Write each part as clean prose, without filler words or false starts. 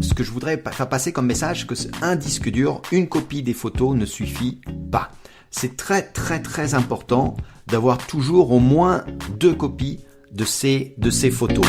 ce que je voudrais faire passer comme message, que un disque dur, une copie des photos ne suffit pas. C'est très très très important d'avoir toujours au moins 2 copies de ces photos.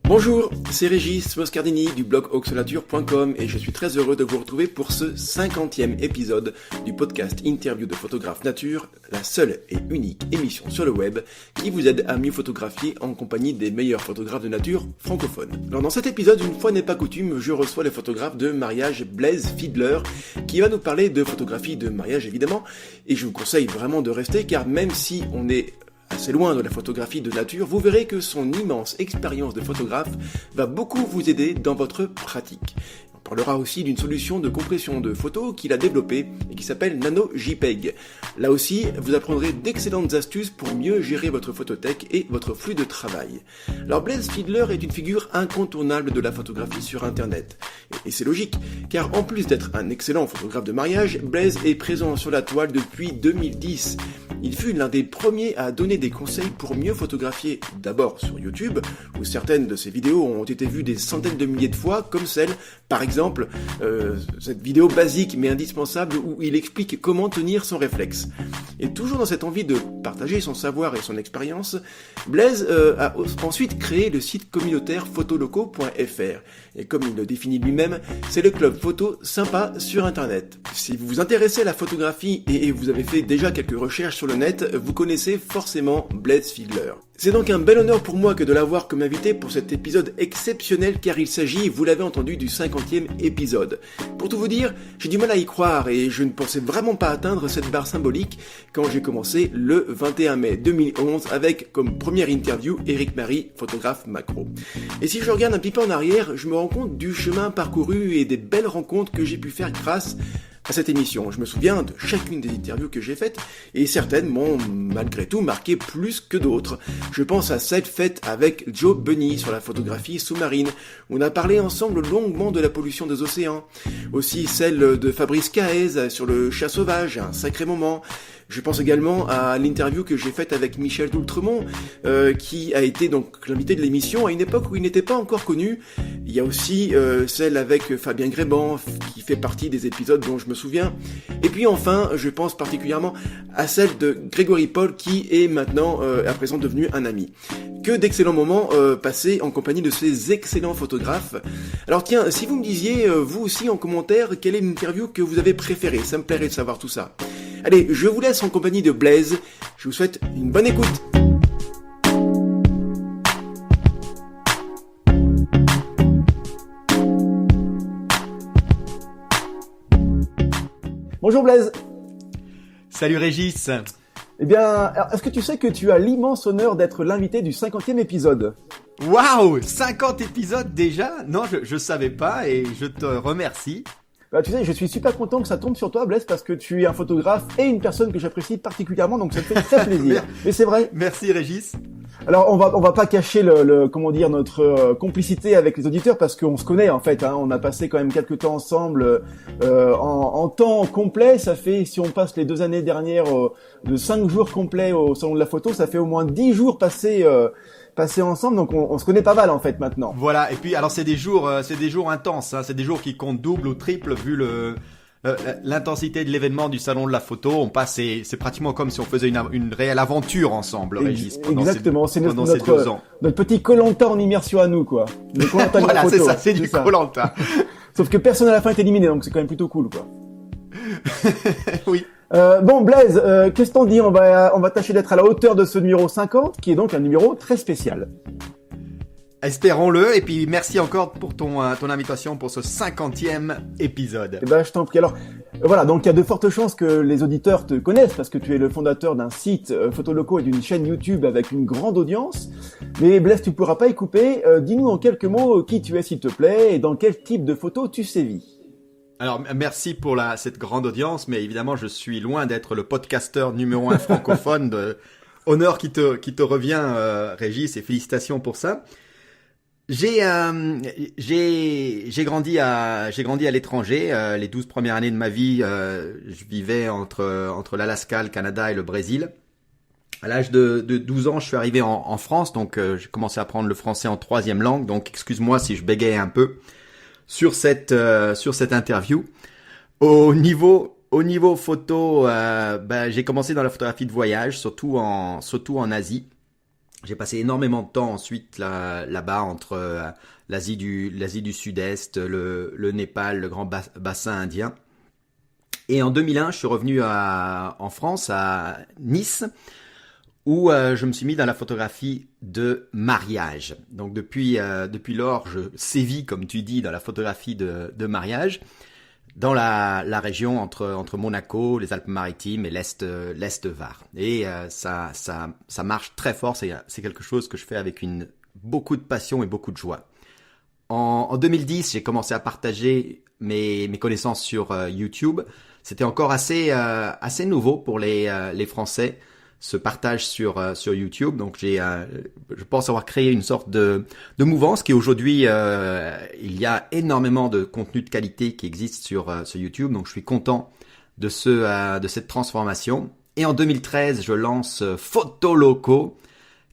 Bonjour, c'est Régis Moscardini du blog oxolature.com et je suis très heureux de vous retrouver pour ce 50e épisode du podcast Interview de photographe nature, la seule et unique émission sur le web qui vous aide à mieux photographier en compagnie des meilleurs photographes de nature francophones. Alors dans cet épisode, une fois n'est pas coutume, je reçois le photographe de mariage Blaise Fiedler qui va nous parler de photographie de mariage évidemment, et je vous conseille vraiment de rester car même si on est assez loin de la photographie de nature, vous verrez que son immense expérience de photographe va beaucoup vous aider dans votre pratique. On parlera aussi d'une solution de compression de photos qu'il a développée et qui s'appelle NanoJPEG. Là aussi, vous apprendrez d'excellentes astuces pour mieux gérer votre photothèque et votre flux de travail. Alors Blaise Fiedler est une figure incontournable de la photographie sur Internet. Et c'est logique, car en plus d'être un excellent photographe de mariage, Blaise est présent sur la toile depuis 2010. Il fut l'un des premiers à donner des conseils pour mieux photographier, d'abord sur YouTube, où certaines de ses vidéos ont été vues des centaines de milliers de fois, comme celle, par exemple, cette vidéo basique mais indispensable où il explique comment tenir son réflexe. Et toujours dans cette envie de partager son savoir et son expérience, Blaise a ensuite créé le site communautaire photolocaux.fr. Et comme il le définit lui-même, c'est le club photo sympa sur Internet. Si vous vous intéressez à la photographie et vous avez fait déjà quelques recherches sur le net, vous connaissez forcément Blaise Fiedler. C'est donc un bel honneur pour moi que de l'avoir comme invité pour cet épisode exceptionnel car il s'agit, vous l'avez entendu, du 50e épisode. Pour tout vous dire, j'ai du mal à y croire et je ne pensais vraiment pas atteindre cette barre symbolique quand j'ai commencé le 21 mai 2011 avec comme première interview Éric Marie, photographe macro. Et si je regarde un petit peu en arrière, je me rends compte du chemin parcouru et des belles rencontres que j'ai pu faire grâce à cette émission. Je me souviens de chacune des interviews que j'ai faites et certaines m'ont malgré tout marqué plus que d'autres. Je pense à celle faite avec Joe Bunny sur la photographie sous-marine, où on a parlé ensemble longuement de la pollution des océans. Aussi celle de Fabrice Cahez sur le chat sauvage, un sacré moment. Je pense également à l'interview que j'ai faite avec Michel Doultremont, qui a été donc l'invité de l'émission à une époque où il n'était pas encore connu. Il y a aussi celle avec Fabien Gréban, qui fait partie des épisodes dont je me souviens. Et puis enfin, je pense particulièrement à celle de Grégory Paul, qui est maintenant, à présent, devenu un ami. Que d'excellents moments passés en compagnie de ces excellents photographes. Alors tiens, si vous me disiez, vous aussi en commentaire, quelle est l'interview que vous avez préférée, ça me plairait de savoir tout ça. Allez, je vous laisse en compagnie de Blaise. Je vous souhaite une bonne écoute. Bonjour Blaise. Salut Régis. Eh bien, alors, est-ce que tu sais que tu as l'immense honneur d'être l'invité du 50e épisode ? Waouh, 50 épisodes déjà ? Non, je savais pas et je te remercie. Bah, tu sais, je suis super content que ça tombe sur toi, Blaise, parce que tu es un photographe et une personne que j'apprécie particulièrement, donc ça me fait très plaisir. Mais c'est vrai. Merci Régis. Alors, on va pas cacher notre complicité avec les auditeurs parce qu'on se connaît en fait. Hein, on a passé quand même quelques temps ensemble en temps complet. Ça fait, si on passe les 2 années dernières de 5 jours complets au salon de la photo, ça fait au moins 10 jours passés ensemble, donc on se connaît pas mal en fait maintenant. Voilà, et puis alors c'est des jours intenses, hein, c'est des jours qui comptent double ou triple vu l'intensité de l'événement du salon de la photo. C'est pratiquement comme si on faisait une réelle aventure ensemble, Régis. Exactement, c'est notre petit Koh-Lanta en immersion à nous, quoi. Le Koh-Lanta de la voilà, photo. c'est ça, c'est du Koh-Lanta. Sauf que personne à la fin est éliminé, donc c'est quand même plutôt cool, quoi. Oui. Bon Blaise, qu'est-ce qu'on dit ? On va tâcher d'être à la hauteur de ce numéro 50, qui est donc un numéro très spécial. Espérons-le, et puis merci encore pour ton invitation pour ce 50e épisode. Eh ben, je t'en prie. Alors, voilà, donc il y a de fortes chances que les auditeurs te connaissent, parce que tu es le fondateur d'un site Photolocaux et d'une chaîne YouTube avec une grande audience. Mais Blaise, tu pourras pas y couper. Dis-nous en quelques mots qui tu es, s'il te plaît, et dans quel type de photo tu sévis. Alors, merci pour cette grande audience, mais évidemment, je suis loin d'être le podcasteur numéro 1 francophone. Honneur qui te revient, Régis, et félicitations pour ça. J'ai grandi à l'étranger. Les 12 premières années de ma vie, je vivais entre l'Alaska, le Canada et le Brésil. À l'âge de 12 ans, je suis arrivé en France, donc j'ai commencé à apprendre le français en troisième langue. Donc excuse-moi si je bégaye un peu sur cette interview. Au niveau photo, j'ai commencé dans la photographie de voyage, surtout en Asie. J'ai passé énormément de temps ensuite là-bas entre l'Asie du Sud-Est, le Népal, le grand bassin indien. Et en 2001, je suis revenu en France, à Nice, où je me suis mis dans la photographie de mariage. Donc depuis lors, je sévis, comme tu dis, dans la photographie de mariage, dans la région entre Monaco, les Alpes-Maritimes et l'Est Var. Et ça marche très fort, c'est quelque chose que je fais avec beaucoup de passion et beaucoup de joie. En 2010, j'ai commencé à partager mes connaissances sur YouTube. C'était encore assez nouveau pour les Français, ce partage sur YouTube. Donc je pense avoir créé une sorte de mouvance qui aujourd'hui, il y a énormément de contenu de qualité qui existe sur YouTube. Donc je suis content de cette transformation. Et en 2013, je lance Photoloco,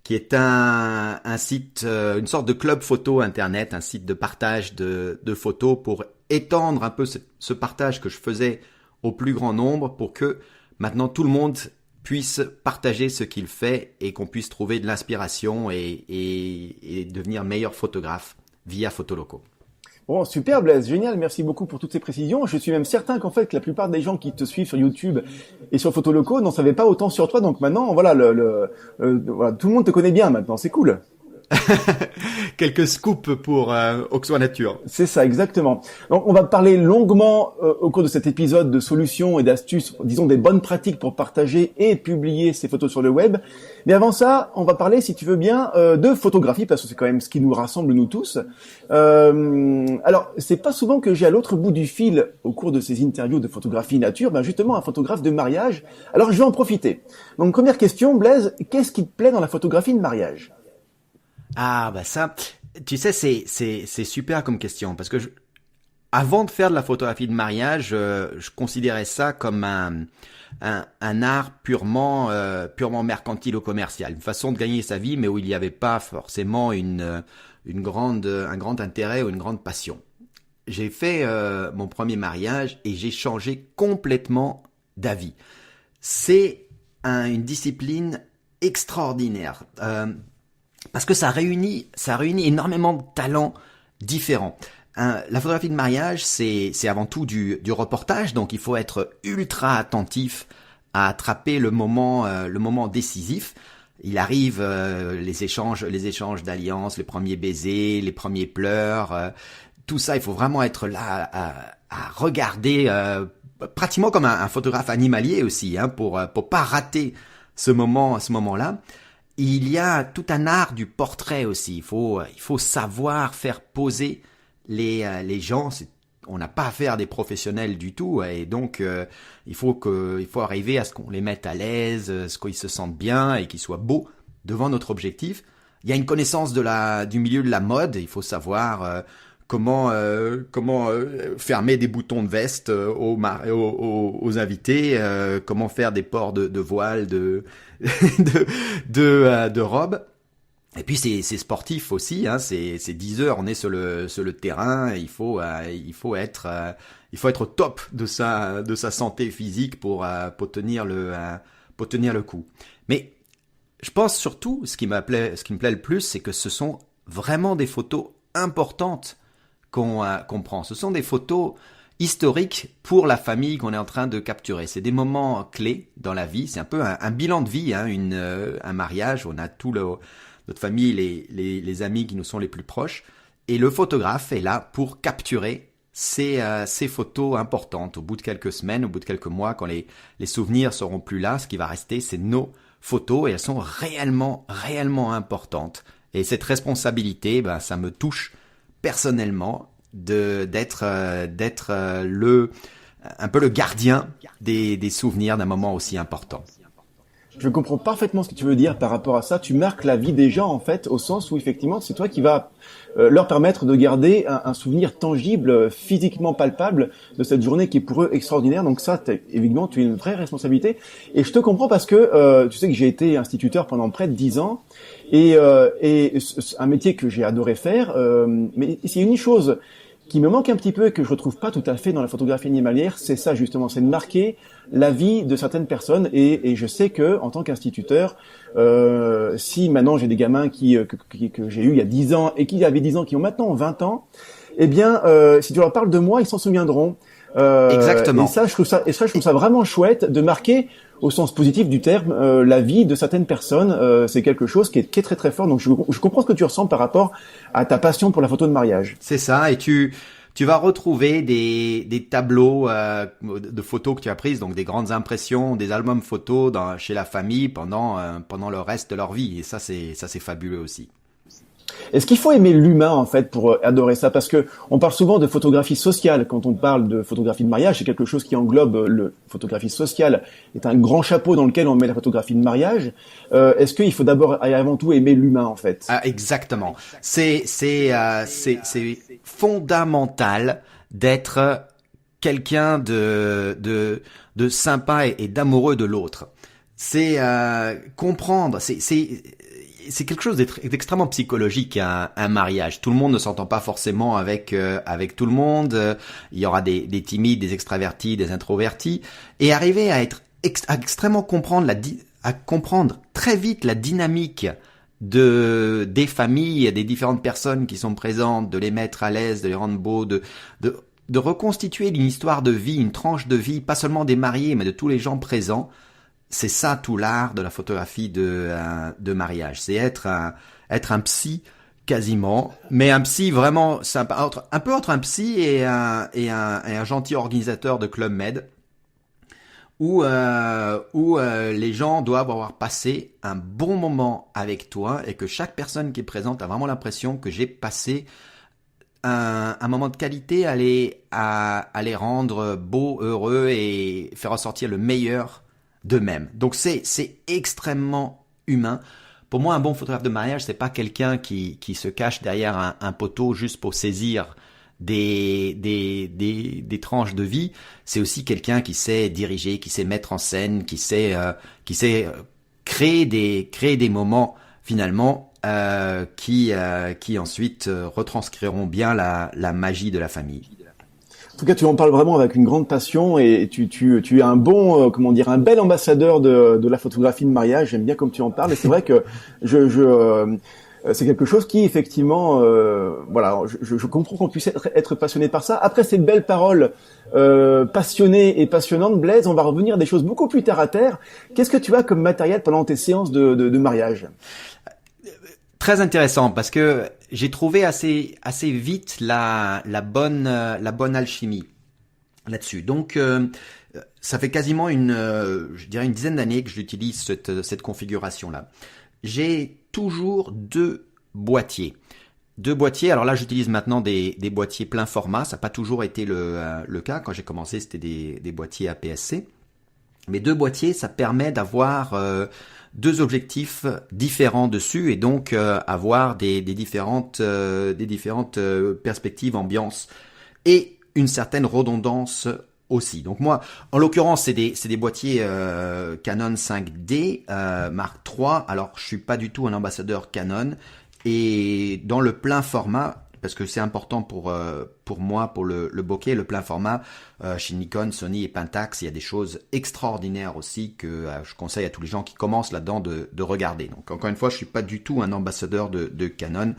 qui est un site, une sorte de club photo internet, un site de partage de photos pour étendre un peu ce partage que je faisais au plus grand nombre, pour que maintenant tout le monde puisse partager ce qu'il fait et qu'on puisse trouver de l'inspiration et devenir meilleur photographe via Photoloco. Bon, super Blaise, génial, merci beaucoup pour toutes ces précisions. Je suis même certain qu'en fait que la plupart des gens qui te suivent sur YouTube et sur Photoloco n'en savaient pas autant sur toi. Donc maintenant, voilà, voilà, tout le monde te connaît bien maintenant, c'est cool. Quelques scoops pour Oxo Nature. C'est ça, exactement. Donc, on va parler longuement au cours de cet épisode de solutions et d'astuces, disons des bonnes pratiques pour partager et publier ces photos sur le web. Mais avant ça, on va parler, si tu veux bien, de photographie, parce que c'est quand même ce qui nous rassemble nous tous. Alors, c'est pas souvent que j'ai à l'autre bout du fil, au cours de ces interviews de photographie nature, justement un photographe de mariage. Alors, je vais en profiter. Donc, première question, Blaise, qu'est-ce qui te plaît dans la photographie de mariage ? Ah ça, tu sais, c'est super comme question, parce que avant de faire de la photographie de mariage, je considérais ça comme un art purement mercantile ou commercial, une façon de gagner sa vie, mais où il n'y avait pas forcément un grand intérêt ou une grande passion. J'ai fait mon premier mariage et j'ai changé complètement d'avis. C'est une discipline extraordinaire. Parce que ça réunit énormément de talents différents. La photographie de mariage, c'est avant tout du reportage, donc il faut être ultra attentif à attraper le moment décisif. Il arrive les échanges d'alliances, les premiers baisers, les premiers pleurs, tout ça, il faut vraiment être là à regarder, pratiquement comme un photographe animalier aussi, pour pas rater ce moment-là. Il y a tout un art du portrait aussi. Il faut savoir faire poser les gens. On n'a pas affaire à des professionnels du tout, et donc il faut arriver à ce qu'on les mette à l'aise, ce qu'ils se sentent bien et qu'ils soient beaux devant notre objectif. Il y a une connaissance du milieu de la mode. Il faut savoir comment fermer des boutons de veste aux invités, comment faire des ports de voile, de robes. Et puis c'est sportif aussi, c'est 10 heures, on est sur le terrain, il faut être au top de sa santé physique pour tenir le coup. Mais je pense surtout, ce qui me plaît le plus, c'est que ce sont vraiment des photos importantes qu'on prend. Ce sont des photos historiques pour la famille qu'on est en train de capturer. C'est des moments clés dans la vie. C'est un peu un bilan de vie, un mariage. On a notre famille, les amis qui nous sont les plus proches. Et le photographe est là pour capturer ces photos importantes. Au bout de quelques semaines, au bout de quelques mois, quand les souvenirs seront plus là, ce qui va rester, c'est nos photos, et elles sont réellement, réellement importantes. Et cette responsabilité, ça me touche personnellement d'être un peu le gardien des souvenirs d'un moment aussi important. Je comprends parfaitement ce que tu veux dire par rapport à ça. Tu marques la vie des gens, en fait, au sens où, effectivement, c'est toi qui vas leur permettre de garder un souvenir tangible, physiquement palpable de cette journée qui est pour eux extraordinaire. Donc ça, évidemment, tu as une vraie responsabilité. Et je te comprends parce que tu sais que j'ai été instituteur pendant près de 10 ans et un métier que j'ai adoré faire. Mais c'est une chose qui me manque un petit peu et que je retrouve pas tout à fait dans la photographie animalière, c'est ça justement, c'est de marquer la vie de certaines personnes et je sais que en tant qu'instituteur, si maintenant j'ai des gamins que j'ai eu il y a 10 ans et qui avaient 10 ans, qui ont maintenant 20 ans, eh bien si tu leur parles de moi, ils s'en souviendront. Exactement. Et ça, je trouve ça vraiment chouette de marquer au sens positif du terme la vie de certaines personnes. C'est quelque chose qui est très très fort. Donc je comprends ce que tu ressens par rapport à ta passion pour la photo de mariage. C'est ça, et tu vas retrouver des tableaux de photos que tu as prises, donc des grandes impressions, des albums photos chez la famille pendant le reste de leur vie, et ça c'est fabuleux aussi. Est-ce qu'il faut aimer l'humain en fait pour adorer ça? Parce que on parle souvent de photographie sociale quand on parle de photographie de mariage. C'est quelque chose qui englobe photographie sociale. C'est un grand chapeau dans lequel on met la photographie de mariage. Est-ce qu'il faut d'abord et avant tout aimer l'humain en fait? Ah, exactement. C'est fondamental d'être quelqu'un de sympa et d'amoureux de l'autre. C'est comprendre. C'est quelque chose d'extrêmement psychologique, un mariage. Tout le monde ne s'entend pas forcément avec tout le monde. Il y aura des timides, des extravertis, des introvertis, et arriver à être à extrêmement à comprendre très vite la dynamique des familles, des différentes personnes qui sont présentes, de les mettre à l'aise, de les rendre beaux, de reconstituer une histoire de vie, une tranche de vie, pas seulement des mariés, mais de tous les gens présents. C'est ça tout l'art de la photographie de mariage. C'est être un psy quasiment, mais un psy vraiment sympa, un peu entre un psy et un gentil organisateur de Club Med, où les gens doivent avoir passé un bon moment avec toi et que chaque personne qui est présente a vraiment l'impression que j'ai passé un moment de qualité à les rendre beaux, heureux et faire ressortir le meilleur d'eux-mêmes. Donc c'est extrêmement humain. Pour moi, un bon photographe de mariage, c'est pas quelqu'un qui se cache derrière un poteau juste pour saisir des tranches de vie. C'est aussi quelqu'un qui sait diriger, qui sait mettre en scène, qui sait créer des moments finalement qui ensuite retranscriront bien la magie de la famille. En tout cas, tu en parles vraiment avec une grande passion et tu es un bon, un bel ambassadeur de la photographie de mariage. J'aime bien comme tu en parles et c'est vrai que c'est quelque chose qui effectivement, je comprends qu'on puisse être passionné par ça. Après ces belles paroles passionnées et passionnantes, Blaise, on va revenir à des choses beaucoup plus terre à terre. Qu'est-ce que tu as comme matériel pendant tes séances de mariage? Très intéressant parce que j'ai trouvé assez vite la bonne alchimie là-dessus. Donc ça fait quasiment une dizaine d'années que j'utilise cette configuration-là. J'ai toujours deux boîtiers. Alors là, j'utilise maintenant des boîtiers plein format. Ça n'a pas toujours été le cas. Quand j'ai commencé, c'était des boîtiers APS-C. Mais deux boîtiers, ça permet d'avoir deux objectifs différents dessus et donc avoir des différentes perspectives, ambiances et une certaine redondance aussi. Donc moi, en l'occurrence, c'est des boîtiers Canon 5D Mark III. Alors, je suis pas du tout un ambassadeur Canon et dans le plein format, parce que c'est important pour moi, pour le bokeh, le plein format, chez Nikon, Sony et Pentax, il y a des choses extraordinaires aussi que je conseille à tous les gens qui commencent là-dedans de regarder. Donc encore une fois, je suis pas du tout un ambassadeur de Canon.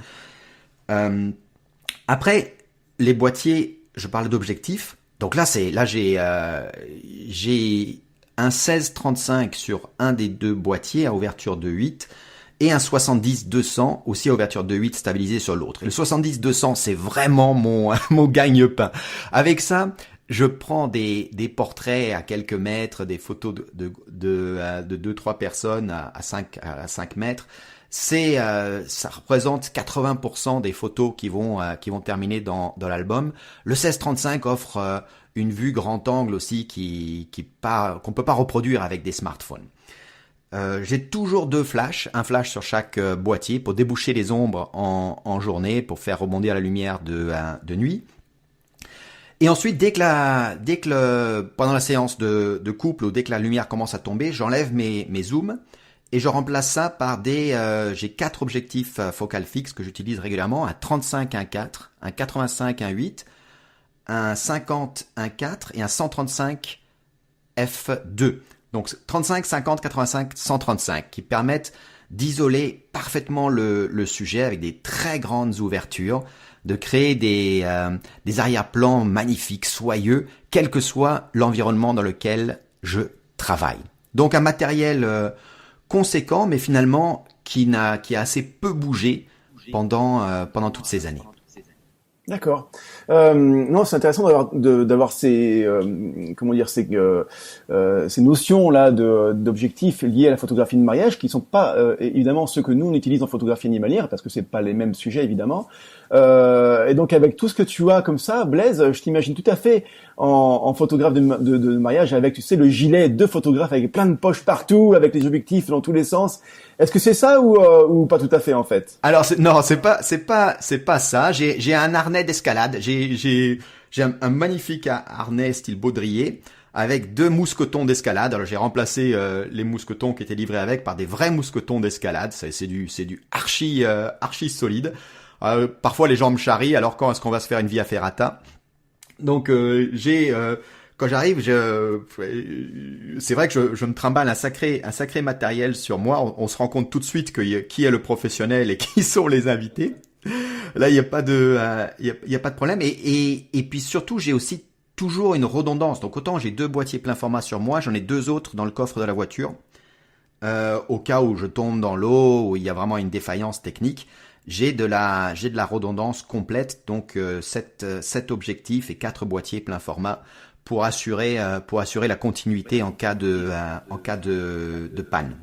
Après, les boîtiers, je parle d'objectifs. Donc là j'ai un 16-35 sur un des deux boîtiers à ouverture de 8. Et un 70-200 aussi à ouverture de 8 stabilisé sur l'autre. Et le 70-200, c'est vraiment mon gagne-pain. Avec ça, je prends des portraits à quelques mètres, des photos de 2-3 personnes à 5 mètres. Ça représente 80% des photos qui vont terminer dans l'album. Le 16-35 offre une vue grand angle aussi qu'on peut pas reproduire avec des smartphones. J'ai toujours deux flashs, un flash sur chaque boîtier pour déboucher les ombres en journée, pour faire rebondir la lumière de nuit. Et ensuite, pendant la séance de couple ou dès que la lumière commence à tomber, j'enlève mes zooms et je remplace ça par j'ai 4 objectifs focales fixes que j'utilise régulièrement, un 35 1.4, un 85 1.8, un 50 1.4 et un 135 f2. Donc 35, 50, 85, 135 qui permettent d'isoler parfaitement le sujet avec des très grandes ouvertures, de créer des arrière-plans magnifiques, soyeux, quel que soit l'environnement dans lequel je travaille. Donc un matériel conséquent, mais finalement qui a assez peu bougé pendant toutes ces années. D'accord. Non, c'est intéressant d'avoir ces notions là d'objectifs liés à la photographie de mariage qui sont pas évidemment ceux que nous on utilise en photographie animalière parce que c'est pas les mêmes sujets évidemment. Et donc avec tout ce que tu as comme ça, Blaise, je t'imagine tout à fait en photographe de mariage avec, tu sais, le gilet de photographe avec plein de poches partout, avec les objectifs dans tous les sens. Est-ce que c'est ça ou pas tout à fait en fait? Alors non, c'est pas ça. J'ai un harnais d'escalade. J'ai un magnifique harnais style baudrier avec 2 mousquetons d'escalade. Alors j'ai remplacé les mousquetons qui étaient livrés avec par des vrais mousquetons d'escalade. C'est du archi solide. Parfois les gens me charrient. Alors quand est-ce qu'on va se faire une via ferrata? Donc quand j'arrive, c'est vrai que je me trimballe un sacré matériel sur moi. On se rend compte tout de suite qui est le professionnel et qui sont les invités. Là, il y a pas de problème. Et puis surtout, j'ai aussi toujours une redondance. Donc autant j'ai 2 boîtiers plein format sur moi, j'en ai 2 autres dans le coffre de la voiture. Au cas où je tombe dans l'eau, où il y a vraiment une défaillance technique. J'ai de la redondance complète, donc 7 objectifs et 4 boîtiers plein format pour assurer la continuité en cas de panne.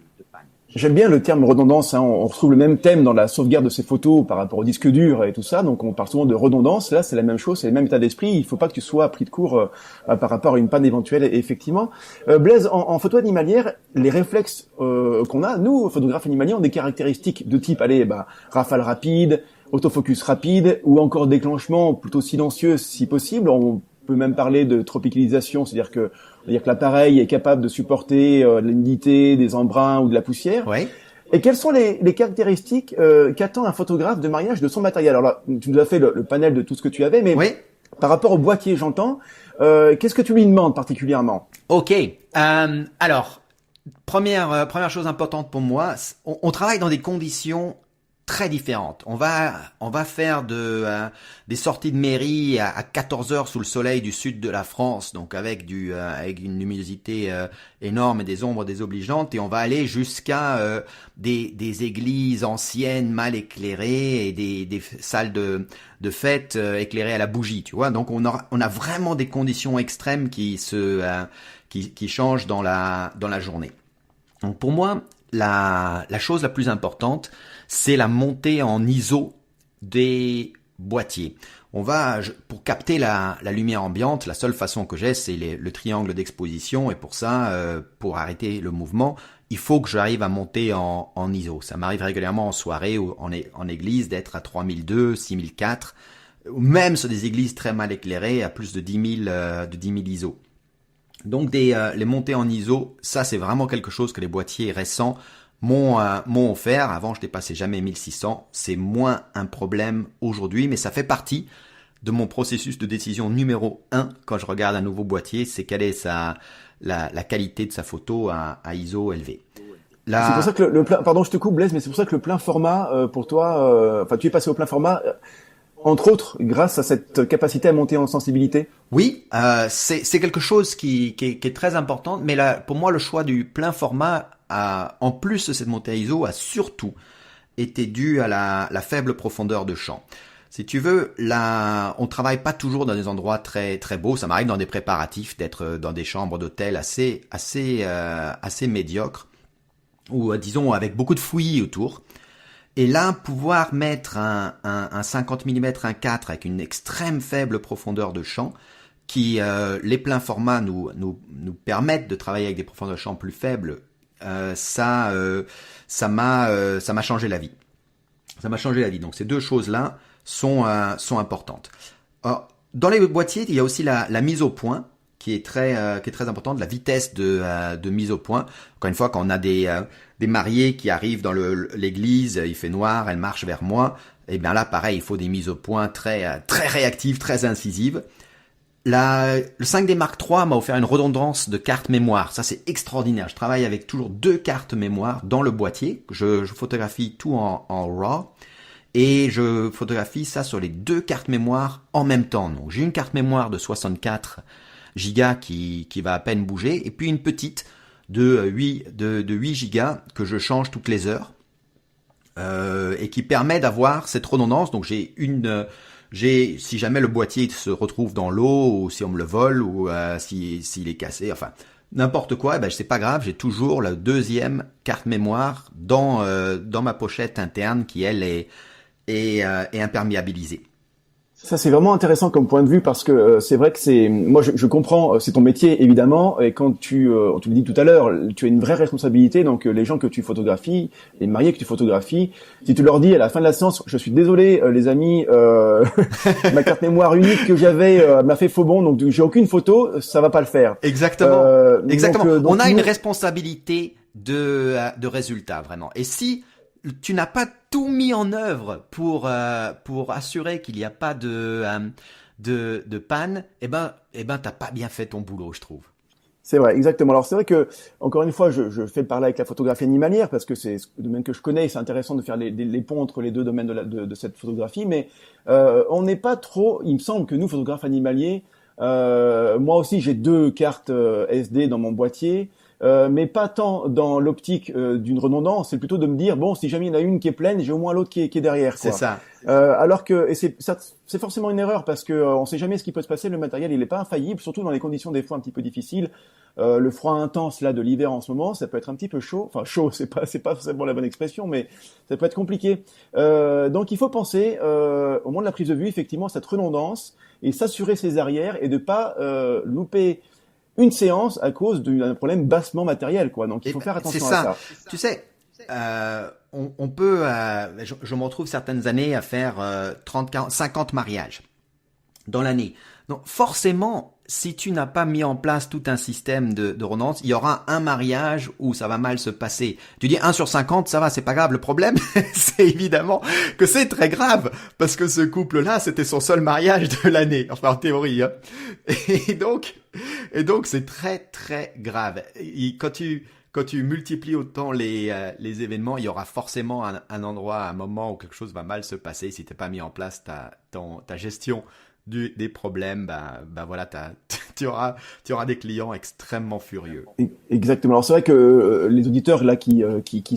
J'aime bien le terme redondance, hein. On retrouve le même thème dans la sauvegarde de ces photos par rapport au disque dur et tout ça, donc on parle souvent de redondance. Là, c'est la même chose, c'est le même état d'esprit. Il faut pas que tu sois pris de court par rapport à une panne éventuelle, effectivement. Blaise, en photo animalière, les réflexes qu'on a, nous, photographes animaliers, ont des caractéristiques de type, rafale rapide, autofocus rapide, ou encore déclenchement plutôt silencieux si possible. On peut même parler de tropicalisation, c'est-à-dire que l'appareil est capable de supporter l'humidité, des embruns ou de la poussière. Ouais. Et quelles sont les caractéristiques qu'attend un photographe de mariage de son matériel? Alors là, tu nous as fait le panel de tout ce que tu avais, mais oui. Par rapport au boîtier, j'entends, qu'est-ce que tu lui demandes particulièrement? Ok. Alors, première chose importante pour moi, on travaille dans des conditions très différentes. On va faire des sorties de mairie à 14 heures sous le soleil du sud de la France, donc avec une luminosité énorme et des ombres désobligeantes, et on va aller jusqu'à des églises anciennes mal éclairées et des salles de fête éclairées à la bougie, tu vois. Donc on a vraiment des conditions extrêmes qui changent dans la journée. Donc pour moi, la chose la plus importante, c'est la montée en ISO des boîtiers. Pour capter la lumière ambiante, la seule façon que j'ai, c'est le triangle d'exposition, et pour ça, pour arrêter le mouvement, il faut que j'arrive à monter en ISO. Ça m'arrive régulièrement en soirée ou en église d'être à 3002, 6004, ou même sur des églises très mal éclairées à plus de 10 000 ISO. Donc les montées en ISO, ça c'est vraiment quelque chose que les boîtiers récents m'ont offert. Avant, je dépassais jamais 1600. C'est moins un problème aujourd'hui, mais ça fait partie de mon processus de décision numéro 1 quand je regarde un nouveau boîtier, c'est quelle est la qualité de sa photo à ISO élevé. C'est pour ça que pardon, je te coupe, Blaise, mais c'est pour ça que le plein format, pour toi, tu es passé au plein format, entre autres, grâce à cette capacité à monter en sensibilité. Oui, c'est quelque chose qui est très important, mais là, pour moi, le choix du plein format, en plus de cette montée à ISO, a surtout été dû à la faible profondeur de champ. Si tu veux, on travaille pas toujours dans des endroits très très beaux. Ça m'arrive dans des préparatifs d'être dans des chambres d'hôtel assez médiocres, ou disons avec beaucoup de fouillis autour. Et là, pouvoir mettre un 50 mm 1.4 avec une extrême faible profondeur de champ, qui les pleins formats nous permettent de travailler avec des profondeurs de champ plus faibles ça m'a changé la vie. Ça m'a changé la vie. Donc ces deux choses-là sont importantes. Alors, dans les boîtiers, il y a aussi la mise au point qui est très importante, la vitesse de mise au point. Encore une fois, quand on a des mariés qui arrivent dans l'église, il fait noir, elle marche vers moi, et bien là, pareil, il faut des mises au point très réactives, très incisives. Le 5D Mark III m'a offert une redondance de carte mémoire. Ça, c'est extraordinaire. Je travaille avec toujours 2 cartes mémoire dans le boîtier. Je photographie tout en RAW. Et je photographie ça sur les 2 cartes mémoire en même temps. Donc, j'ai une carte mémoire de 64 gigas qui va à peine bouger. Et puis une petite de 8 gigas que je change toutes les heures. Et qui permet d'avoir cette redondance. Donc, si jamais le boîtier se retrouve dans l'eau, ou si on me le vole, ou s'il est cassé, enfin n'importe quoi, c'est pas grave, j'ai toujours la 2e carte mémoire dans ma pochette interne qui elle est imperméabilisée. Ça, c'est vraiment intéressant comme point de vue parce que c'est vrai que moi je comprends, c'est ton métier évidemment, et quand tu le dis tout à l'heure, tu as une vraie responsabilité. Donc les gens que tu photographies, les mariés que tu photographies, si tu leur dis à la fin de la séance, je suis désolé les amis, ma carte mémoire unique que j'avais m'a fait faux bond, donc j'ai aucune photo, ça va pas le faire. Exactement. Donc, on a une responsabilité de résultat vraiment. Et si tu n'as pas tout mis en œuvre pour assurer qu'il n'y a pas de panne, t'as pas bien fait ton boulot, je trouve. C'est vrai, exactement. Alors c'est vrai que, encore une fois, je fais le parallèle avec la photographie animalière parce que c'est le domaine que je connais et c'est intéressant de faire les ponts entre les deux domaines de cette photographie, mais on n'est pas trop, il me semble que nous, photographes animaliers, moi aussi j'ai 2 cartes SD dans mon boîtier, mais pas tant dans l'optique d'une redondance, c'est plutôt de me dire bon, si jamais il y en a une qui est pleine, j'ai au moins l'autre qui est derrière, quoi. C'est ça. Alors que c'est forcément une erreur parce que on sait jamais ce qui peut se passer. Le matériel il est pas infaillible, surtout dans les conditions des fois un petit peu difficiles. Le froid intense là de l'hiver en ce moment, ça peut être un petit peu chaud. Enfin chaud, c'est pas forcément la bonne expression, mais ça peut être compliqué. Donc il faut penser au moment de la prise de vue effectivement à cette redondance et s'assurer ses arrières et de pas louper une séance à cause d'un problème bassement matériel, quoi. Donc il faut faire attention à ça. Tu sais, on peut, je me retrouve certaines années à faire 30, 40, 50 mariages dans l'année. Donc forcément, si tu n'as pas mis en place tout un système de redondance, il y aura un mariage où ça va mal se passer. Tu dis 1 sur 50, ça va, c'est pas grave. Le problème, c'est évidemment que c'est très grave parce que ce couple-là, c'était son seul mariage de l'année, enfin en théorie. Hein. Et donc c'est très très grave. Et quand tu multiplies autant les événements, il y aura forcément un endroit, un moment où quelque chose va mal se passer si t'as pas mis en place ta gestion des problèmes. Voilà, tu auras des clients extrêmement furieux. Exactement. Alors c'est vrai que les auditeurs là qui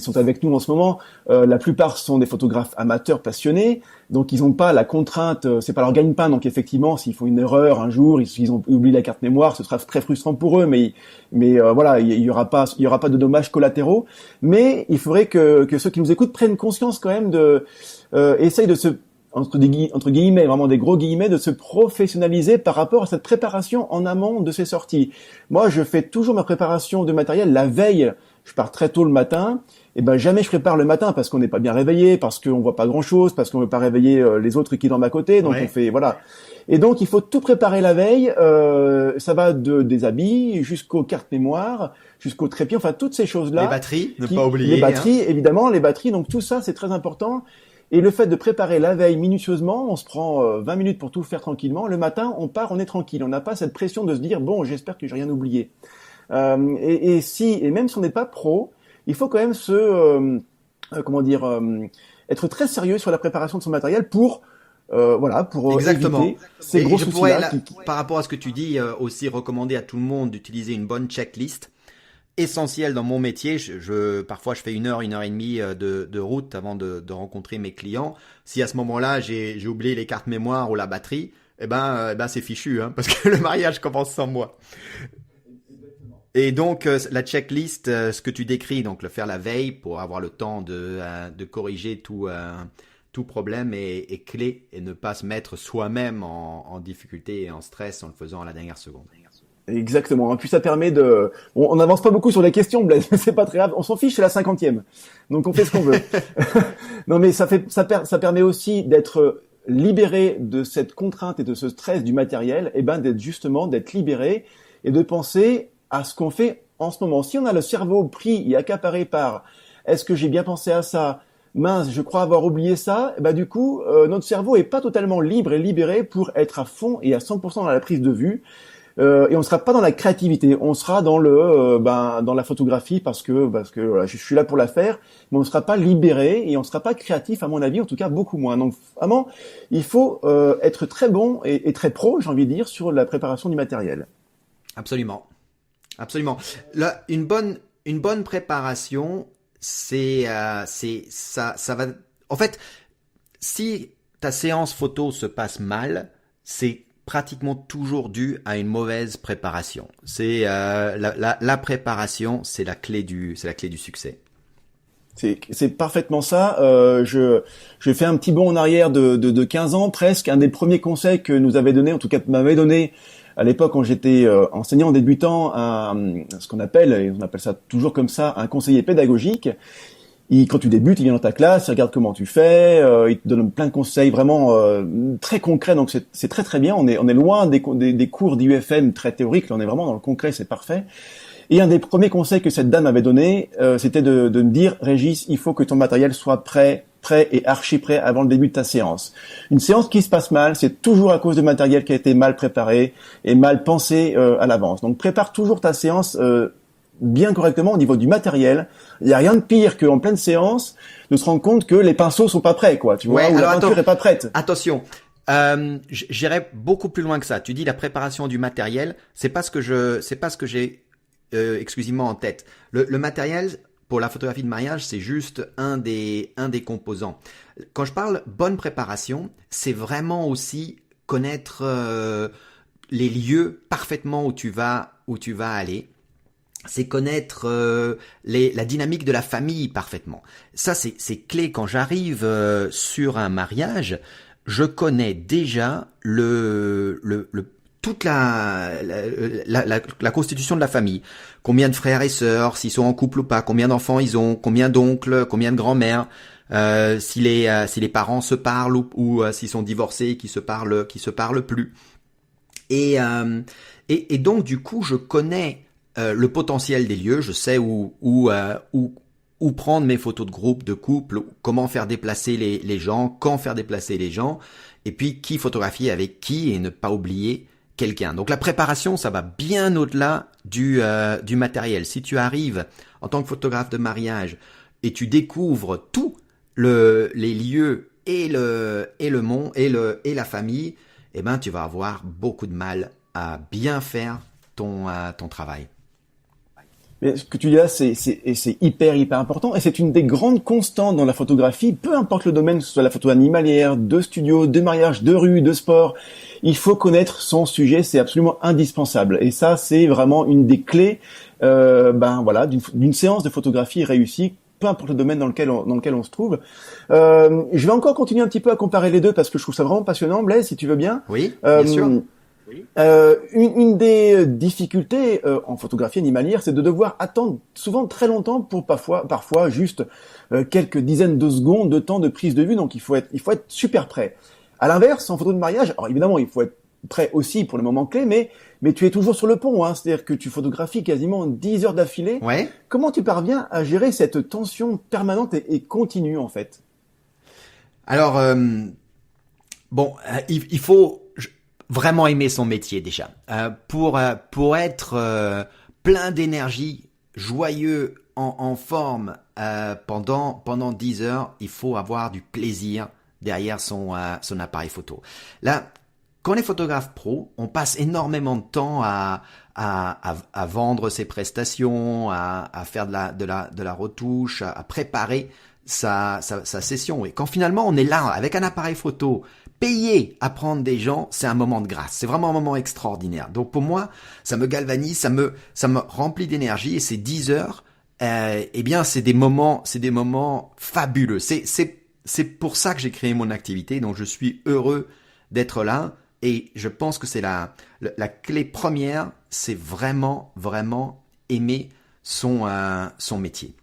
sont avec nous en ce moment, la plupart sont des photographes amateurs passionnés, donc ils n'ont pas la contrainte, c'est pas leur gagne-pain. Donc effectivement, s'ils font une erreur un jour, s'ils ont oublié la carte mémoire, ce sera très frustrant pour eux. Mais voilà, il y aura pas de dommages collatéraux. Mais il faudrait que ceux qui nous écoutent prennent conscience quand même essayent de se entre guillemets, vraiment des gros guillemets, de se professionnaliser par rapport à cette préparation en amont de ces sorties. Moi, je fais toujours ma préparation de matériel la veille. Je pars très tôt le matin. Et jamais je prépare le matin parce qu'on n'est pas bien réveillé, parce qu'on voit pas grand chose, parce qu'on veut pas réveiller les autres qui dorment à côté. Donc on fait, voilà. Et donc il faut tout préparer la veille. Ça va des habits jusqu'aux cartes mémoire, jusqu'au trépied, enfin toutes ces choses-là. Les batteries, ne pas oublier. Les batteries, évidemment, les batteries. Donc tout ça, c'est très important. Et le fait de préparer la veille minutieusement, on se prend 20 minutes pour tout faire tranquillement. Le matin, on part, on est tranquille. On n'a pas cette pression de se dire bon, j'espère que j'ai rien oublié. Et même si on n'est pas pro, il faut quand même être très sérieux sur la préparation de son matériel pour Exactement. éviter ces gros soucis-là. Par rapport à ce que tu dis, aussi recommander à tout le monde d'utiliser une bonne checklist. Essentiel dans mon métier, parfois je fais 1 heure et demie de route avant de rencontrer mes clients. Si à ce moment-là j'ai oublié les cartes mémoire ou la batterie, c'est fichu, hein, parce que le mariage commence sans moi. Et donc la checklist, ce que tu décris, donc le faire la veille pour avoir le temps de corriger tout problème est clé et ne pas se mettre soi-même en difficulté et en stress en le faisant à la dernière seconde. Exactement. Et puis ça permet de... On n'avance pas beaucoup sur les questions, Blaise, mais c'est pas très grave. On s'en fiche, c'est la 50e. Donc on fait ce qu'on veut. Non, mais ça permet aussi d'être libéré de cette contrainte et de ce stress du matériel, et d'être libéré et de penser à ce qu'on fait en ce moment. Si on a le cerveau pris et accaparé par est-ce que j'ai bien pensé à ça? Mince, je crois avoir oublié ça. Du coup, notre cerveau est pas totalement libre et libéré pour être à fond et à 100% dans la prise de vue. Et on sera pas dans la créativité, on sera dans dans la photographie parce que voilà, je suis là pour la faire, mais on ne sera pas libéré et on ne sera pas créatif à mon avis, en tout cas beaucoup moins. Donc vraiment, il faut être très bon et très pro, j'ai envie de dire, sur la préparation du matériel. Absolument. Là, une bonne préparation, ça va. En fait, si ta séance photo se passe mal, c'est pratiquement toujours dû à une mauvaise préparation. C'est la préparation, c'est la clé du succès. C'est parfaitement ça. Je fais un petit bond en arrière de 15 ans presque. Un des premiers conseils que nous avait donné, en tout cas m'avait donné à l'époque quand j'étais enseignant débutant, ce qu'on appelle, et on appelle ça toujours comme ça, un conseiller pédagogique. Quand tu débutes, il vient dans ta classe, il regarde comment tu fais, il te donne plein de conseils vraiment très concrets, donc c'est très très bien. On est loin des cours d'IUFM très théoriques, là on est vraiment dans le concret, c'est parfait. Et un des premiers conseils que cette dame avait donné, c'était de me dire, Régis, il faut que ton matériel soit prêt et archi prêt avant le début de ta séance. Une séance qui se passe mal, c'est toujours à cause du matériel qui a été mal préparé et mal pensé à l'avance. Donc prépare toujours ta séance bien correctement au niveau du matériel. Il n'y a rien de pire qu'en pleine séance de se rendre compte que les pinceaux sont pas prêts, quoi. Tu vois, ou la peinture est pas prête. Attention. J'irai beaucoup plus loin que ça. Tu dis la préparation du matériel, c'est pas ce que j'ai exclusivement en tête. Le matériel pour la photographie de mariage, c'est juste un des composants. Quand je parle bonne préparation, c'est vraiment aussi connaître les lieux parfaitement où tu vas aller. C'est connaître la dynamique de la famille parfaitement. Ça, c'est clé. Quand j'arrive sur un mariage, je connais déjà toute la constitution de la famille. Combien de frères et sœurs, s'ils sont en couple ou pas, combien d'enfants ils ont, combien d'oncles, combien de grands-mères, si les parents se parlent ou s'ils sont divorcés, qui se parlent plus. Et donc du coup, je connais le potentiel des lieux, je sais où prendre mes photos de groupe, de couple, comment faire déplacer les gens, quand faire déplacer les gens, et puis qui photographier avec qui et ne pas oublier quelqu'un. Donc la préparation, ça va bien au-delà du matériel. Si tu arrives en tant que photographe de mariage et tu découvres tous les lieux et la famille, tu vas avoir beaucoup de mal à bien faire ton travail. Mais ce que tu dis là, c'est hyper important et c'est une des grandes constantes dans la photographie, peu importe le domaine, que ce soit la photo animalière, de studio, de mariage, de rue, de sport. Il faut connaître son sujet, c'est absolument indispensable. Et ça, c'est vraiment une des clés, d'une séance de photographie réussie, peu importe le domaine dans lequel on se trouve. Je vais encore continuer un petit peu à comparer les deux parce que je trouve ça vraiment passionnant, Blaise, si tu veux bien. Oui, bien sûr. Une des difficultés en photographie animalière, c'est de devoir attendre souvent très longtemps pour parfois juste quelques dizaines de secondes de temps de prise de vue. Donc il faut être super prêt. À l'inverse, en photo de mariage, alors évidemment il faut être prêt aussi pour les moments clés, mais tu es toujours sur le pont, hein, c'est-à-dire que tu photographies quasiment 10 heures d'affilée. Ouais. Comment tu parviens à gérer cette tension permanente et continue en fait? Alors il faut vraiment aimer son métier déjà. Pour être plein d'énergie, joyeux, en forme pendant 10 heures, il faut avoir du plaisir derrière son appareil photo. Là, quand on est photographe pro, on passe énormément de temps à vendre ses prestations, à faire de la retouche, à préparer sa session. Et quand finalement on est là avec un appareil photo, payé à prendre des gens, c'est un moment de grâce. C'est vraiment un moment extraordinaire. Donc pour moi, ça me galvanise, ça me remplit d'énergie et ces 10 heures, c'est des moments fabuleux. C'est pour ça que j'ai créé mon activité. Donc je suis heureux d'être là et je pense que c'est la clé première c'est vraiment, vraiment aimer son métier.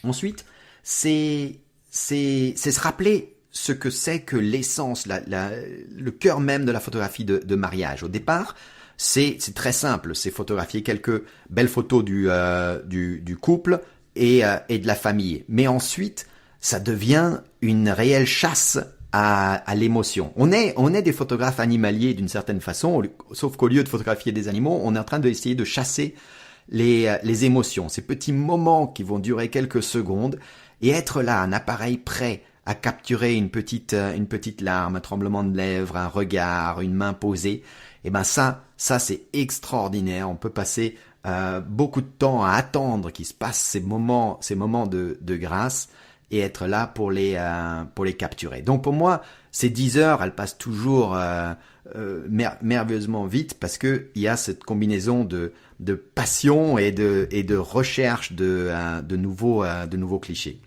Ensuite, c'est se rappeler ce que c'est que l'essence, le cœur même de la photographie de mariage. Au départ, c'est très simple, c'est photographier quelques belles photos du couple et de la famille. Mais ensuite, ça devient une réelle chasse à l'émotion. On est des photographes animaliers d'une certaine façon, sauf qu'au lieu de photographier des animaux, on est en train d'essayer de chasser les émotions, ces petits moments qui vont durer quelques secondes, et être là, un appareil prêt à capturer une petite larme, un tremblement de lèvres, un regard, une main posée. Et ben ça c'est extraordinaire. On peut passer beaucoup de temps à attendre qu'il se passe ces moments de grâce et être là pour les capturer. Donc pour moi, ces 10 heures, elles passent toujours merveilleusement vite parce que il y a cette combinaison de passion et de recherche de nouveaux clichés.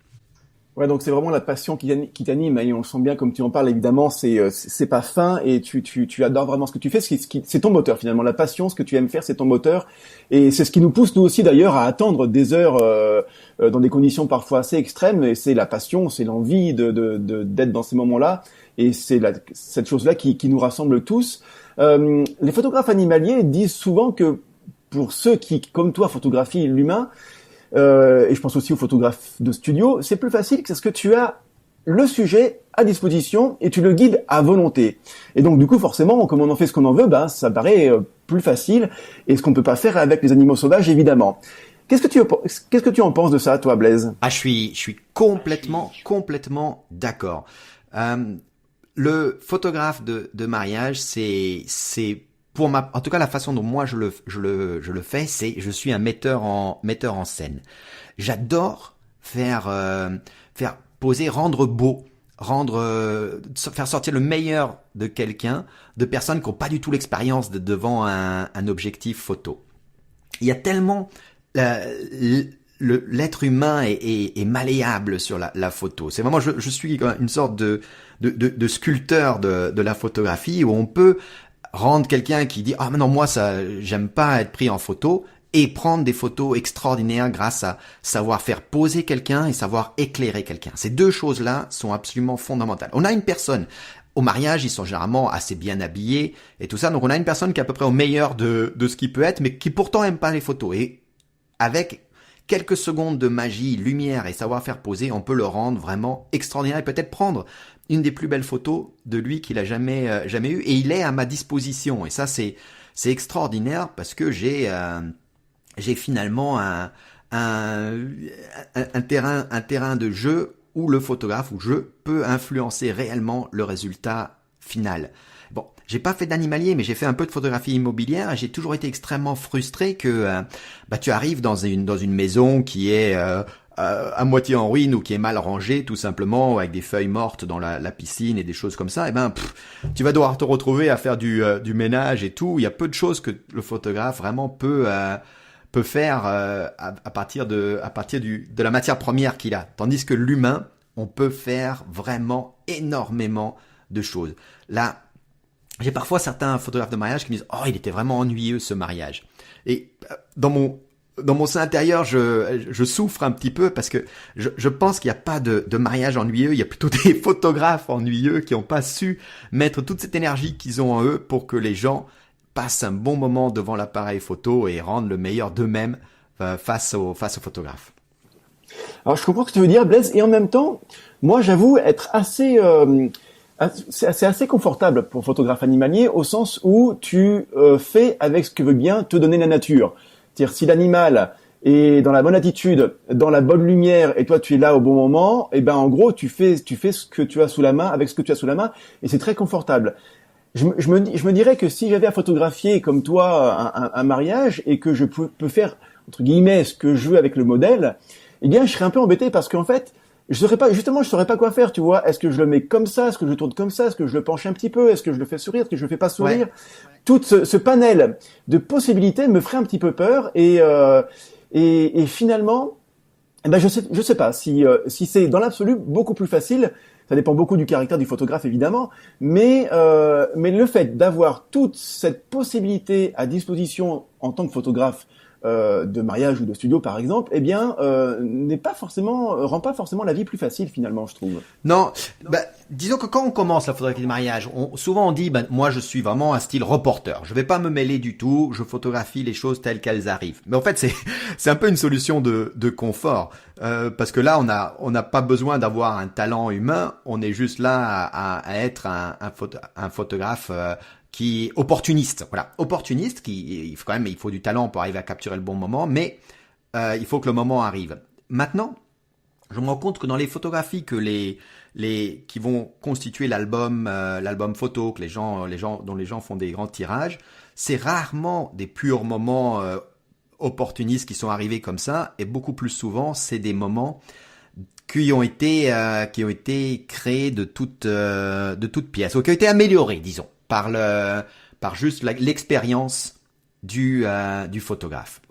Ouais, donc c'est vraiment la passion qui t'anime, et on le sent bien comme tu en parles. Évidemment, c'est pas fin, et tu adores vraiment ce que tu fais. C'est ton moteur finalement. La passion, ce que tu aimes faire, c'est ton moteur, et c'est ce qui nous pousse nous aussi d'ailleurs à attendre des heures dans des conditions parfois assez extrêmes. Et c'est la passion, c'est l'envie d'être dans ces moments-là, et c'est cette chose-là qui nous rassemble tous. Les photographes animaliers disent souvent que pour ceux qui, comme toi, photographient l'humain, et je pense aussi aux photographes de studio, c'est plus facile parce que tu as le sujet à disposition et tu le guides à volonté. Et donc du coup, forcément, comme on en fait ce qu'on en veut, ça paraît plus facile, et ce qu'on peut pas faire avec les animaux sauvages, évidemment. Qu'est-ce que tu en penses de ça, toi, Blaise? Je suis complètement d'accord. Le photographe de mariage, c'est en tout cas, la façon dont moi je le fais, c'est je suis un metteur en scène. J'adore faire poser, rendre beau, faire sortir le meilleur de quelqu'un, de personnes qui n'ont pas du tout l'expérience devant un objectif photo. Il y a tellement l'être humain est malléable sur la photo. C'est vraiment, je suis une sorte de sculpteur de la photographie, où on peut rendre quelqu'un qui dit « Ah, mais non, moi, j'aime pas être pris en photo », et prendre des photos extraordinaires grâce à savoir faire poser quelqu'un et savoir éclairer quelqu'un. Ces deux choses-là sont absolument fondamentales. On a une personne, au mariage, ils sont généralement assez bien habillés et tout ça, donc on a une personne qui est à peu près au meilleur de ce qu'il peut être, mais qui pourtant aime pas les photos. Et avec quelques secondes de magie, lumière et savoir faire poser, on peut le rendre vraiment extraordinaire et peut-être prendre une des plus belles photos de lui qu'il a jamais eu, et il est à ma disposition. Et ça, c'est extraordinaire parce que j'ai finalement un terrain de jeu où le photographe, où je peux influencer réellement le résultat final. Bon, j'ai pas fait d'animalier, mais j'ai fait un peu de photographie immobilière, et j'ai toujours été extrêmement frustré que tu arrives dans une maison qui est à moitié en ruine ou qui est mal rangée, tout simplement, avec des feuilles mortes dans la piscine et des choses comme ça. Et tu vas devoir te retrouver à faire du ménage et tout. Il y a peu de choses que le photographe vraiment peut faire à partir de la matière première qu'il a. Tandis que l'humain, on peut faire vraiment énormément de choses. Là, j'ai parfois certains photographes de mariage qui me disent « Oh, il était vraiment ennuyeux ce mariage ». Et dans mon sein intérieur, je souffre un petit peu parce que je pense qu'il n'y a pas de mariage ennuyeux, il y a plutôt des photographes ennuyeux qui n'ont pas su mettre toute cette énergie qu'ils ont en eux pour que les gens passent un bon moment devant l'appareil photo et rendent le meilleur d'eux-mêmes face aux photographes. Alors je comprends ce que tu veux dire, Blaise, et en même temps, moi j'avoue être assez confortable pour photographe animalier, au sens où tu fais avec ce que veut bien te donner la nature. C'est-à-dire si l'animal est dans la bonne attitude, dans la bonne lumière, et toi tu es là au bon moment, et en gros tu fais ce que tu as sous la main avec ce que tu as sous la main, et c'est très confortable. Je me dirais que si j'avais à photographier comme toi un mariage, et que je peux faire entre guillemets ce que je veux avec le modèle, je serais un peu embêté parce qu'en fait je saurais pas quoi faire, tu vois. Est-ce que je le met comme ça, est-ce que je le tourne comme ça, est-ce que je le penche un petit peu, est-ce que je le fais sourire, est-ce que je le fais pas sourire? Ouais. Tout ce panel de possibilités me ferait un petit peu peur, et finalement, je sais pas si c'est dans l'absolu beaucoup plus facile. Ça dépend beaucoup du caractère du photographe, évidemment, mais le fait d'avoir toute cette possibilité à disposition en tant que photographe de mariage ou de studio par exemple, eh bien rend pas forcément la vie plus facile finalement, je trouve. Non, disons que quand on commence la photographie de mariage, souvent on dit moi je suis vraiment un style reporter. Je vais pas me mêler du tout, je photographie les choses telles qu'elles arrivent. Mais en fait c'est un peu une solution de confort parce que là on n'a pas besoin d'avoir un talent humain, on est juste là à être un photographe qui est opportuniste, il faut du talent pour arriver à capturer le bon moment, mais il faut que le moment arrive. Maintenant, je me rends compte que dans les photographies que qui vont constituer l'album photo, que dont les gens font des grands tirages, c'est rarement des purs moments opportunistes qui sont arrivés comme ça, et beaucoup plus souvent, c'est des moments qui ont été créés de toutes pièces, ou qui ont été améliorés, disons, par juste l'expérience du photographe.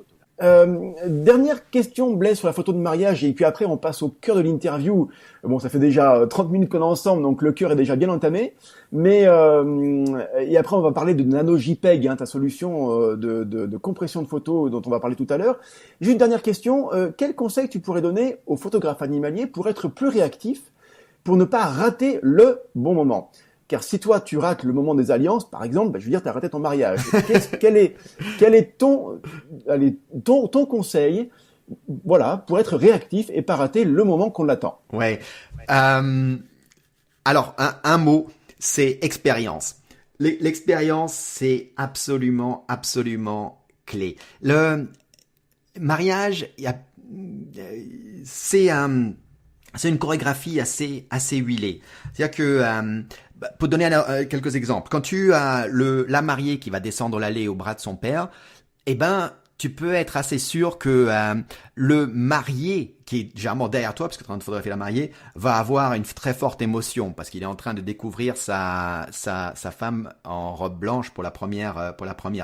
Dernière question, Blaise, sur la photo de mariage, et puis après on passe au cœur de l'interview. Bon, ça fait déjà 30 minutes qu'on est ensemble, donc le cœur est déjà bien entamé. Mais et après on va parler de Nano JPEG, ta solution de compression de photos dont on va parler tout à l'heure. J'ai une dernière question. Quel conseil tu pourrais donner aux photographes animaliers pour être plus réactifs, pour ne pas rater le bon moment? Car si toi, tu rates le moment des alliances, par exemple, je veux dire, tu as raté ton mariage. Quel est ton conseil, voilà, pour être réactif et pas rater le moment qu'on l'attend? Ouais. Alors, un mot, c'est expérience. L'expérience, c'est absolument clé. Le mariage, c'est une chorégraphie assez huilée. C'est-à-dire que pour donner quelques exemples, quand tu as la mariée qui va descendre l'allée au bras de son père, eh ben tu peux être assez sûr que le marié qui est généralement derrière toi, parce que tu es en train de photographier la mariée, va avoir une très forte émotion parce qu'il est en train de découvrir sa femme en robe blanche pour la première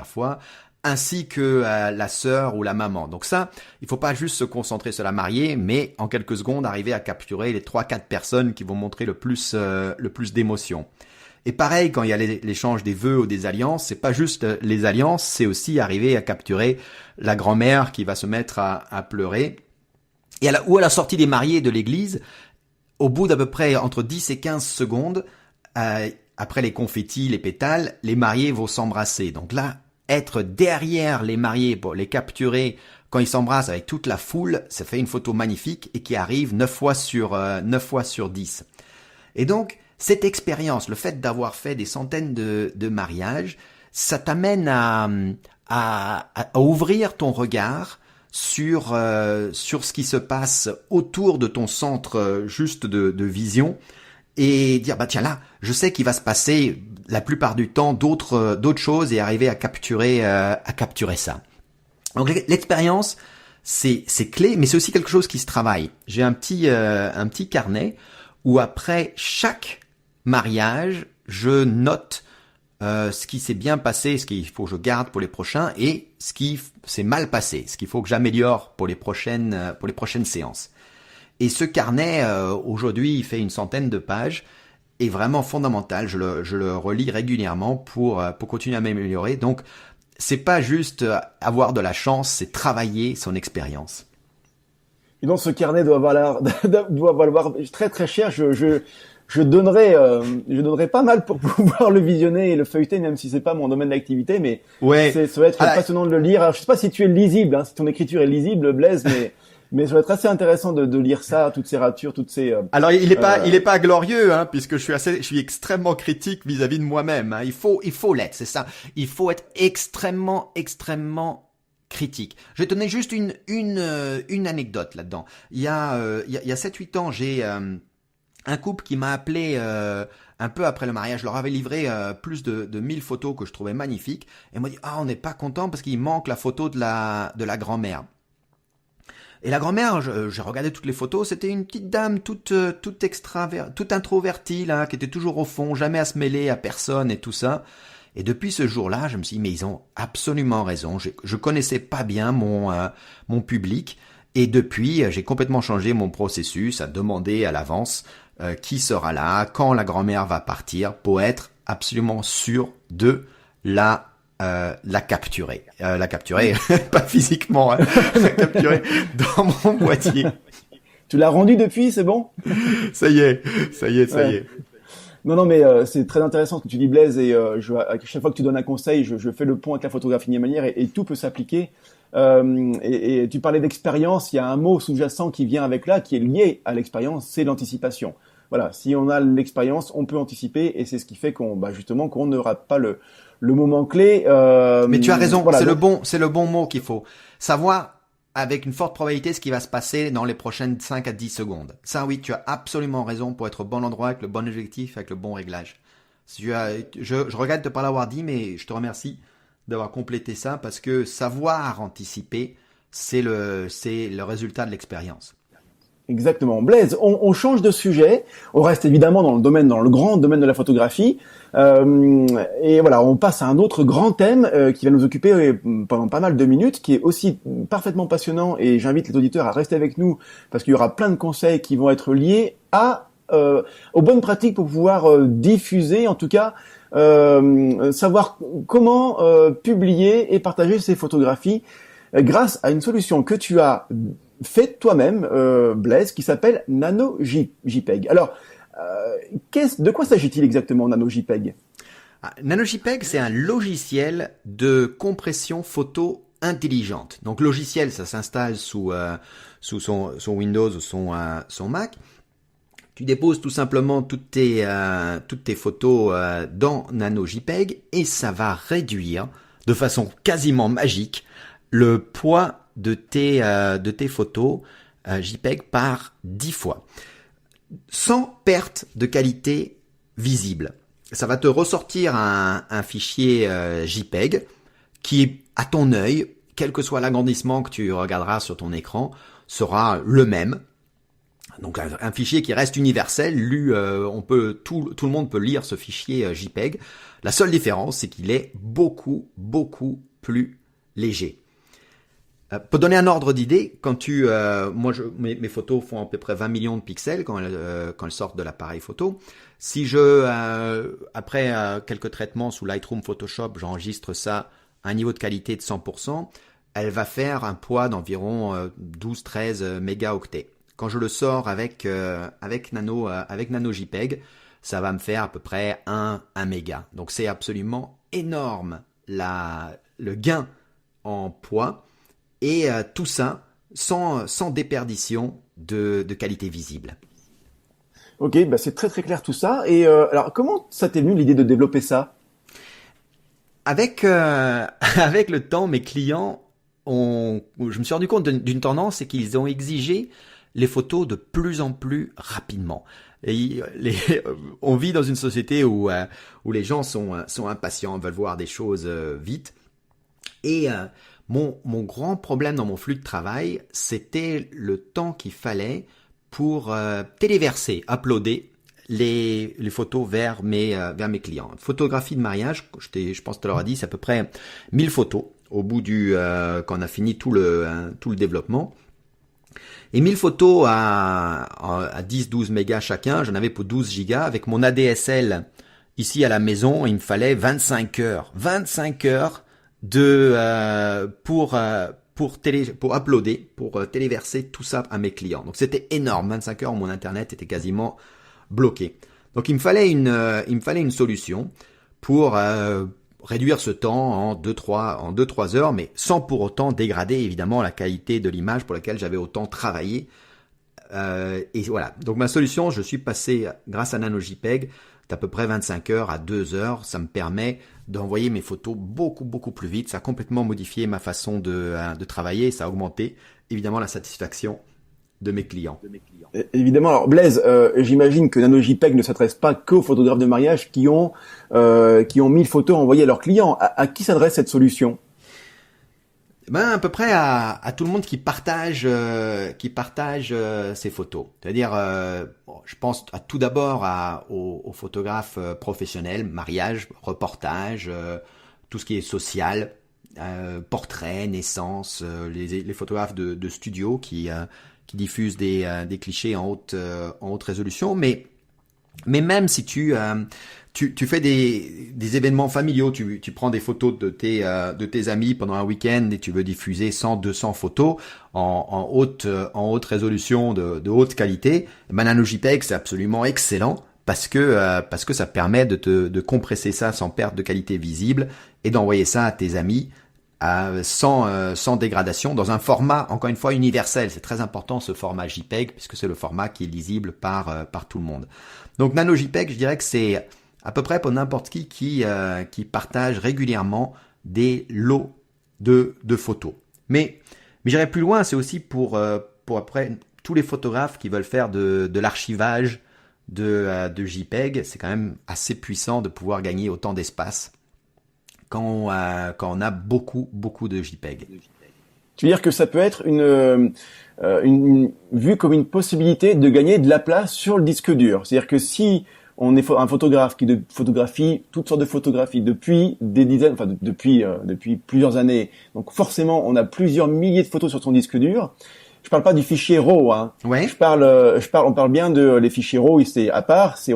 fois, ainsi que la sœur ou la maman. Donc ça, il faut pas juste se concentrer sur la mariée, mais en quelques secondes arriver à capturer les 3-4 personnes qui vont montrer le plus d'émotion. Et pareil, quand il y a l'échange des vœux ou des alliances, c'est pas juste les alliances, c'est aussi arriver à capturer la grand-mère qui va se mettre à pleurer. Ou à la sortie des mariés de l'église, au bout d'à peu près entre 10 et 15 secondes, après les confettis, les pétales, les mariés vont s'embrasser. Donc là, être derrière les mariés pour les capturer quand ils s'embrassent avec toute la foule, ça fait une photo magnifique et qui arrive 9 fois sur 10. Et donc, cette expérience, le fait d'avoir fait des centaines de mariages, ça t'amène à ouvrir ton regard sur ce qui se passe autour de ton centre juste de vision et dire tiens là, je sais qu'il va se passer la plupart du temps d'autres choses et arriver à capturer ça. Donc l'expérience c'est clé, mais c'est aussi quelque chose qui se travaille. J'ai un petit carnet où après chaque mariage, je note ce qui s'est bien passé, ce qu'il faut que je garde pour les prochains et ce qui s'est mal passé, ce qu'il faut que j'améliore pour les prochaines séances. Et ce carnet, aujourd'hui, il fait une centaine de pages, est vraiment fondamental. Je le relis régulièrement pour continuer à m'améliorer. Donc, c'est pas juste avoir de la chance, c'est travailler son expérience. Et donc, ce carnet doit valoir très très cher. Je donnerais pas mal pour pouvoir le visionner et le feuilleter, même si c'est pas mon domaine d'activité, mais ouais. Ça va être passionnant de le lire. Alors, je sais pas si tu es lisible, si ton écriture est lisible, Blaise, mais ça va être assez intéressant de lire ça, toutes ces ratures, toutes ces. Alors, il est pas glorieux, puisque je suis extrêmement critique vis-à-vis de moi-même. Il faut l'être, c'est ça. Il faut être extrêmement critique. Je vais te donner juste une anecdote là-dedans. Il y a 7-8 ans, j'ai un couple qui m'a appelé un peu après le mariage. Je leur avais livré plus de 1000 photos que je trouvais magnifiques. Et m'a dit on n'est pas content parce qu'il manque la photo de la grand-mère. Et la grand-mère, j'ai regardé toutes les photos, c'était une petite dame toute introvertie là, qui était toujours au fond, jamais à se mêler à personne et tout ça. Et depuis ce jour-là, je me suis dit mais ils ont absolument raison. Je connaissais pas bien mon public. Et depuis, j'ai complètement changé mon processus à demander à l'avance qui sera là, quand la grand-mère va partir, pour être absolument sûr de la la capturer, pas physiquement, hein, la capturer dans mon boîtier. Tu l'as rendu depuis, c'est bon? Ça y est. Non, mais c'est très intéressant ce que tu dis, Blaise, et à chaque fois que tu donnes un conseil, je fais le pont avec la photographie animalière et tout peut s'appliquer. Et tu parlais d'expérience, il y a un mot sous-jacent qui vient avec là, qui est lié à l'expérience, c'est l'anticipation. Voilà, si on a l'expérience, on peut anticiper, et c'est ce qui fait qu'on ne rate pas le moment clé. Mais tu as raison, voilà, c'est le bon mot qu'il faut savoir. Avec une forte probabilité ce qui va se passer dans les prochaines 5 à 10 secondes. Ça, oui, tu as absolument raison pour être au bon endroit, avec le bon objectif, avec le bon réglage. Je regrette de ne pas l'avoir dit, mais je te remercie d'avoir complété ça, parce que savoir anticiper, c'est le résultat de l'expérience. Exactement. Blaise, on change de sujet. On reste évidemment dans le grand domaine de la photographie. Et voilà, on passe à un autre grand thème qui va nous occuper pendant pas mal de minutes, qui est aussi parfaitement passionnant. Et j'invite les auditeurs à rester avec nous parce qu'il y aura plein de conseils qui vont être liés aux bonnes pratiques pour pouvoir diffuser, en tout cas, savoir comment publier et partager ces photographies grâce à une solution que tu as fait toi-même, Blaise, qui s'appelle NanoJPEG. Alors, de quoi s'agit-il exactement, NanoJPEG? NanoJPEG, c'est un logiciel de compression photo intelligente. Donc, logiciel, ça s'installe sous son Windows ou son Mac. Tu déposes tout simplement toutes tes photos dans NanoJPEG et ça va réduire de façon quasiment magique le poids de tes photos JPEG par 10 fois, sans perte de qualité visible. Ça va te ressortir un fichier JPEG qui, à ton œil, quel que soit l'agrandissement que tu regarderas sur ton écran, sera le même. Donc un fichier qui reste universel, tout le monde peut lire ce fichier JPEG. La seule différence, c'est qu'il est beaucoup, beaucoup plus léger. Pour donner un ordre d'idée, quand mes photos font à peu près 20 millions de pixels quand elles sortent de l'appareil photo. Si après quelques traitements sous Lightroom, Photoshop, j'enregistre ça à un niveau de qualité de 100%, elle va faire un poids d'environ 12-13 mégaoctets. Quand je le sors avec NanoJPEG, ça va me faire à peu près 1 méga. Donc c'est absolument énorme le gain en poids. Et tout ça sans déperdition de qualité visible. Ok, c'est très très clair tout ça. Et alors, comment ça t'est venu l'idée de développer ça? Avec le temps, mes clients je me suis rendu compte d'une tendance, c'est qu'ils ont exigé les photos de plus en plus rapidement. Et on vit dans une société où les gens sont impatients, veulent voir des choses vite. Et mon grand problème dans mon flux de travail, c'était le temps qu'il fallait pour téléverser, uploader les photos vers mes clients. Photographie de mariage, je pense que tu l'auras dit, c'est à peu près 1000 photos au bout quand on a fini tout le développement. Et 1000 photos à 10-12 mégas chacun, j'en avais pour 12 gigas. Avec mon ADSL ici à la maison, il me fallait 25 heures. 25 heures pour uploader, pour téléverser tout ça à mes clients. Donc c'était énorme, 25 heures où mon internet était quasiment bloqué. Donc il me fallait une solution pour réduire ce temps en 2-3 heures, mais sans pour autant dégrader évidemment la qualité de l'image pour laquelle j'avais autant travaillé. Et voilà. Donc ma solution, je suis passé grâce à NanoJPEG d'à peu près 25 heures à 2 heures. Ça me permet d'envoyer mes photos beaucoup, beaucoup plus vite. Ça a complètement modifié ma façon de travailler. Ça a augmenté évidemment la satisfaction de mes clients. Évidemment. Alors Blaise, j'imagine que NanoJPEG ne s'adresse pas qu'aux photographes de mariage qui ont 1000 photos envoyées à leurs clients. À qui s'adresse cette solution? À peu près à tout le monde qui partage ses photos. C'est-à-dire, je pense tout d'abord aux photographes professionnels, mariage, reportage, tout ce qui est social, portrait, naissance, les photographes de studio qui diffusent des clichés en haute résolution. Mais Mais même si tu fais des événements familiaux, tu prends des photos de tes amis pendant un week-end et tu veux diffuser 100, 200 photos en haute résolution de haute qualité, NanoJPEG c'est absolument excellent parce que ça permet de compresser ça sans perte de qualité visible et d'envoyer ça à tes amis sans dégradation dans un format encore une fois universel. C'est très important ce format JPEG puisque c'est le format qui est lisible par tout le monde. Donc NanoJPEG, je dirais que c'est à peu près pour n'importe qui partage régulièrement des lots de photos. Mais j'irai plus loin, c'est aussi pour après tous les photographes qui veulent faire de l'archivage de JPEG. C'est quand même assez puissant de pouvoir gagner autant d'espace quand on a beaucoup de JPEG. Tu veux dire que ça peut être vu comme une possibilité de gagner de la place sur le disque dur. C'est-à-dire que si on est un photographe qui photographie toutes sortes de photographies depuis des dizaines, depuis plusieurs années, donc forcément on a plusieurs milliers de photos sur son disque dur. Je parle pas du fichier RAW, hein. Ouais. On parle bien de les fichiers RAW, c'est à part, c'est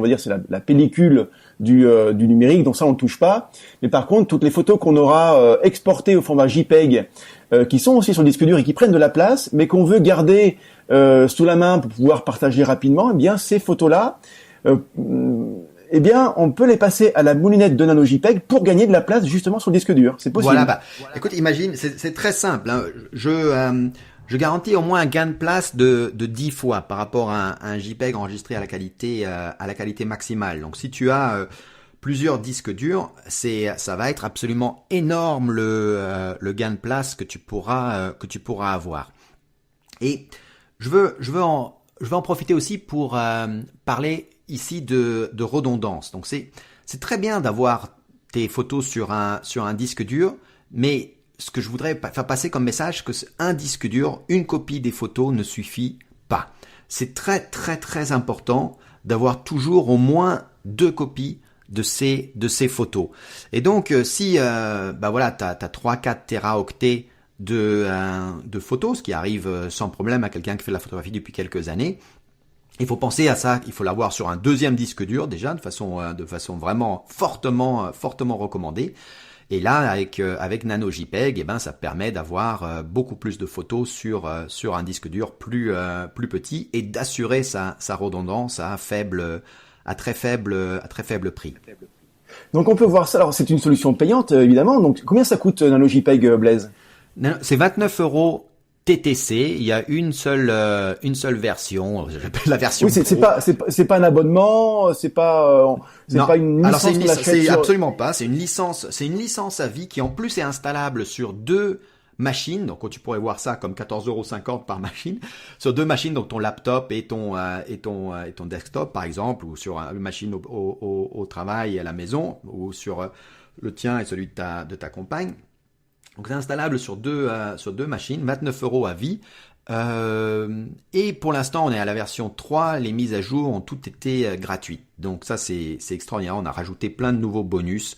la pellicule du numérique, donc ça on ne touche pas. Mais par contre, toutes les photos qu'on aura exportées au format JPEG, qui sont aussi sur le disque dur et qui prennent de la place, mais qu'on veut garder sous la main pour pouvoir partager rapidement, eh bien ces photos-là, on peut les passer à la moulinette de NanoJPEG pour gagner de la place justement sur le disque dur. C'est possible. Voilà, écoute, imagine, c'est très simple, hein. Je garantis au moins un gain de place de 10 fois par rapport à un JPEG enregistré à la qualité maximale. Donc si tu as plusieurs disques durs, ça va être absolument énorme le gain de place que tu pourras avoir. Et je veux en profiter aussi pour parler ici de redondance. Donc c'est très bien d'avoir tes photos sur un disque dur, mais ce que je voudrais faire passer comme message, que un disque dur, une copie des photos ne suffit pas. C'est très très très important d'avoir toujours au moins 2 copies de ces photos. Et donc si t'as 3-4 téraoctets de photos, ce qui arrive sans problème à quelqu'un qui fait de la photographie depuis quelques années, il faut penser à ça. Il faut l'avoir sur un deuxième disque dur déjà de façon vraiment fortement recommandée. Et là, avec NanoJPEG, ça permet d'avoir beaucoup plus de photos sur un disque dur plus petit et d'assurer sa redondance à très faible prix. Donc on peut voir ça. Alors c'est une solution payante évidemment. Donc combien ça coûte NanoJPEG, Blaise ? C'est 29 € TTC. Il y a une seule version. J'appelle la version. Oui, c'est pas un abonnement, c'est pas une licence. Alors c'est sur... absolument pas. C'est une licence à vie qui en plus est installable sur 2 machines. Donc tu pourrais voir ça comme 14,50 € par machine sur 2 machines, donc ton laptop et ton desktop par exemple, ou sur une machine au travail et à la maison, ou sur le tien et celui de ta compagne. Donc c'est installable sur deux machines, 29 € à vie. Et pour l'instant, on est à la version 3. Les mises à jour ont toutes été gratuites. Donc ça, c'est extraordinaire. On a rajouté plein de nouveaux bonus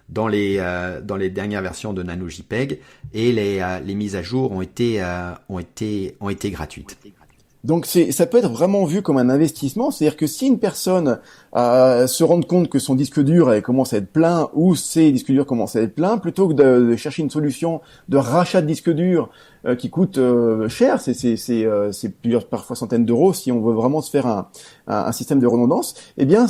dans les dernières versions de NanoJPEG, et les mises à jour ont été gratuites. Donc ça peut être vraiment vu comme un investissement, c'est-à-dire que si une personne se rend compte que son disque dur commence à être plein, ou ses disques durs commencent à être pleins, plutôt que de chercher une solution de rachat de disque dur qui coûte cher, c'est plusieurs, parfois centaines d'euros si on veut vraiment se faire un système de redondance, eh bien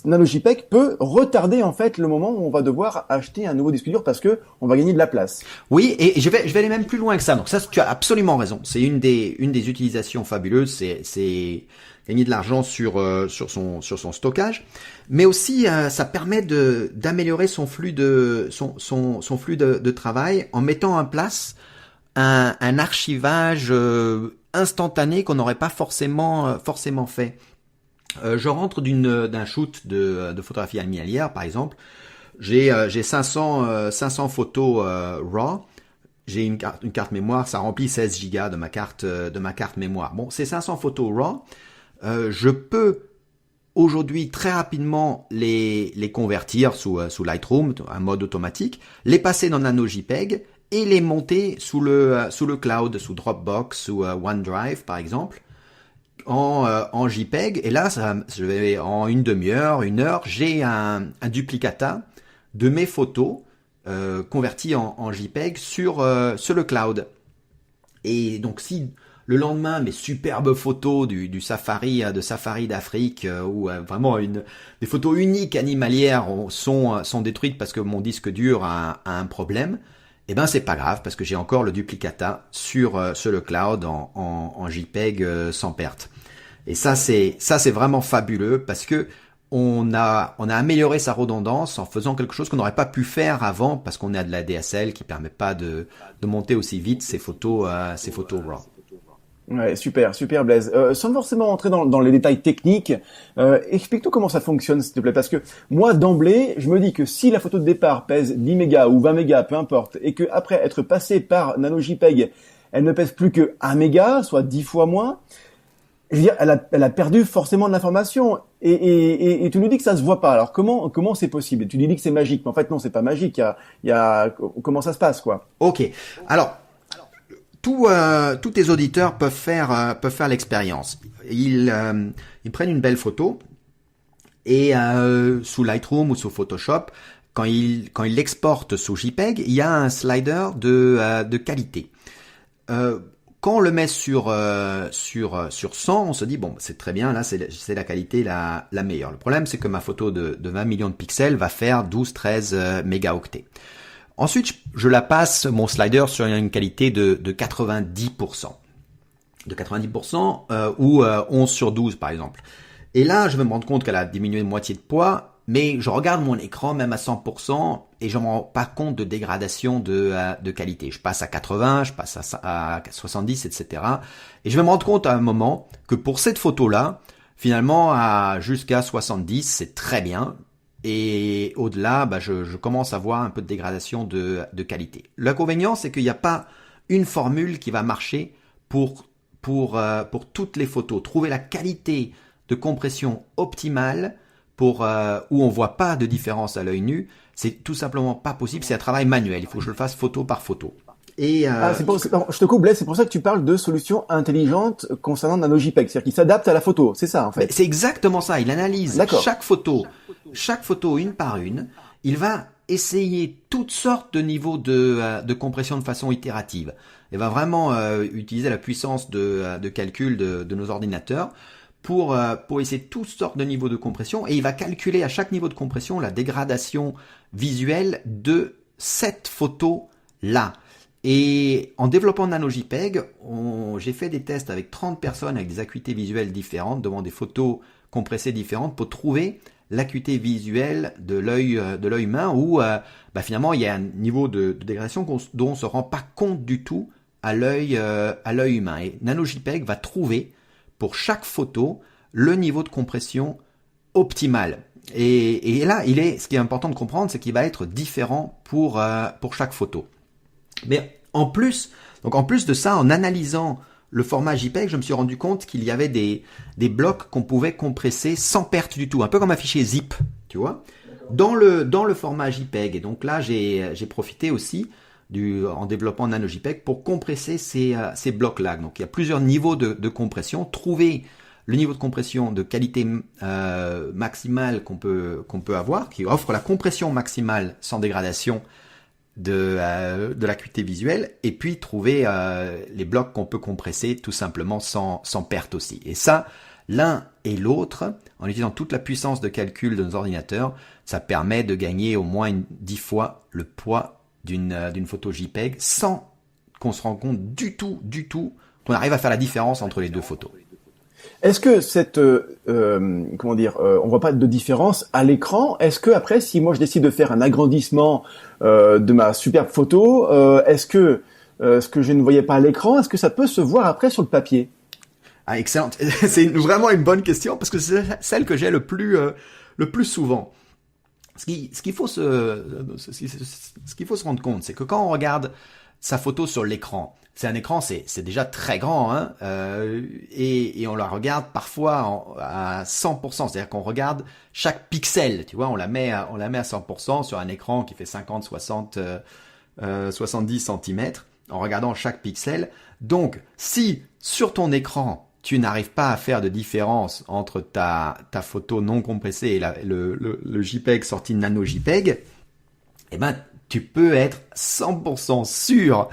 NanoJPEG peut retarder en fait le moment où on va devoir acheter un nouveau disque dur parce que on va gagner de la place. Oui, et je vais aller même plus loin que ça. Donc ça, tu as absolument raison. C'est une des utilisations fabuleuses. C'est gagner de l'argent sur son stockage, mais aussi ça permet d'améliorer son flux de travail en mettant en place un archivage instantané qu'on n'aurait pas forcément fait. Je rentre d'un shoot de photographie animalière par exemple. J'ai 500 photos RAW. J'ai une carte mémoire, ça remplit 16 Go de ma carte mémoire. Bon, ces 500 photos RAW, je peux aujourd'hui très rapidement les convertir sous Lightroom, un mode automatique, les passer dans NanoJPEG et les monter sous le cloud, sous Dropbox, sous OneDrive par exemple, en JPEG. Et là, je vais en une demi-heure, 1 heure, j'ai un duplicata de mes photos converties en JPEG sur le cloud. Et donc, si le lendemain, mes superbes photos du safari d'Afrique où vraiment des photos uniques animalières sont détruites parce que mon disque dur a un problème, eh ben c'est pas grave parce que j'ai encore le duplicata sur le cloud en JPEG sans perte. Et ça c'est vraiment fabuleux parce que on a amélioré sa redondance en faisant quelque chose qu'on n'aurait pas pu faire avant parce qu'on a de la DSL qui permet pas de monter aussi vite ces photos RAW. Ouais, super Blaise. Sans forcément entrer dans les détails techniques, explique-nous comment ça fonctionne, s'il te plaît, parce que moi, d'emblée, je me dis que si la photo de départ pèse 10 mégas ou 20 mégas, peu importe, et que après être passée par NanoJPEG, elle ne pèse plus que 1 méga, soit 10 fois moins, je veux dire, elle a perdu forcément de l'information. Et tu nous dis que ça se voit pas. Alors comment c'est possible? Tu nous dis que c'est magique, mais en fait non, c'est pas magique. Il y a comment ça se passe, quoi? Ok. Alors. Tous tes auditeurs peuvent faire l'expérience. Ils prennent une belle photo et sous Lightroom ou sous Photoshop, quand ils l'exportent sous JPEG, il y a un slider de qualité. Quand on le met sur 100, on se dit bon, c'est très bien, là c'est la qualité la meilleure. Le problème, c'est que ma photo de 20 millions de pixels va faire 12-13 mégaoctets. Ensuite, je la passe, mon slider, sur une qualité de 90%. De 90% ou 11/12 par exemple. Et là, je vais me rendre compte qu'elle a diminué de moitié de poids, mais je regarde mon écran même à 100% et je ne me rends pas compte de dégradation de qualité. Je passe à 80, je passe à 70, etc. Et je vais me rendre compte à un moment que pour cette photo-là, finalement, jusqu'à 70, c'est très bien. Et au-delà, je commence à voir un peu de dégradation de qualité. L'inconvénient, c'est qu'il n'y a pas une formule qui va marcher pour toutes les photos. Trouver la qualité de compression optimale où on voit pas de différence à l'œil nu, c'est tout simplement pas possible. C'est un travail manuel. Il faut que je le fasse photo par photo. Et je te coupe, Blaise, c'est pour ça que tu parles de solutions intelligentes concernant NanoJPEG, c'est-à-dire qu'il s'adapte à la photo, c'est ça en fait. C'est exactement ça, il analyse chaque photo une par une, il va essayer toutes sortes de niveaux de compression de façon itérative. Il va vraiment utiliser la puissance de calcul de nos ordinateurs pour essayer toutes sortes de niveaux de compression et il va calculer à chaque niveau de compression la dégradation visuelle de cette photo-là. Et en développant NanoJPEG, j'ai fait des tests avec 30 personnes avec des acuités visuelles différentes, devant des photos compressées différentes pour trouver l'acuité visuelle de l'œil humain où finalement il y a un niveau de dégradation dont on ne se rend pas compte du tout à l'œil humain. Et NanoJPEG va trouver pour chaque photo le niveau de compression optimal. Et là, ce qui est important de comprendre, c'est qu'il va être différent pour chaque photo. Mais en plus de ça, en analysant le format JPEG, je me suis rendu compte qu'il y avait des blocs qu'on pouvait compresser sans perte du tout, un peu comme un fichier zip, tu vois, dans le format JPEG. Et donc là, j'ai profité aussi en développant NanoJPEG pour compresser ces blocs-là. Donc il y a plusieurs niveaux de compression. Trouver le niveau de compression de qualité maximale qu'on peut avoir, qui offre la compression maximale sans dégradation de l'acuité visuelle, et puis trouver les blocs qu'on peut compresser tout simplement sans perte aussi. Et ça, l'un et l'autre, en utilisant toute la puissance de calcul de nos ordinateurs, ça permet de gagner au moins 10 fois le poids d'une photo JPEG sans qu'on se rende compte du tout qu'on arrive à faire la différence entre les deux photos. Est-ce que on voit pas de différence à l'écran? Est-ce que après, si moi je décide de faire un agrandissement de ma superbe photo, est-ce que ce que je ne voyais pas à l'écran, est-ce que ça peut se voir après sur le papier? Ah, excellent. C'est vraiment une bonne question parce que c'est celle que j'ai le plus souvent. Ce qu'il faut se rendre compte, c'est que quand on regarde sa photo sur l'écran, c'est un écran, c'est déjà très grand, hein, et on la regarde parfois à 100%, c'est-à-dire qu'on regarde chaque pixel, tu vois, on la met à 100% sur un écran qui fait 50, 60, 70 cm, en regardant chaque pixel. Donc, si sur ton écran, tu n'arrives pas à faire de différence entre ta photo non compressée et le JPEG sorti de Nano JPEG, eh ben, tu peux être 100% sûr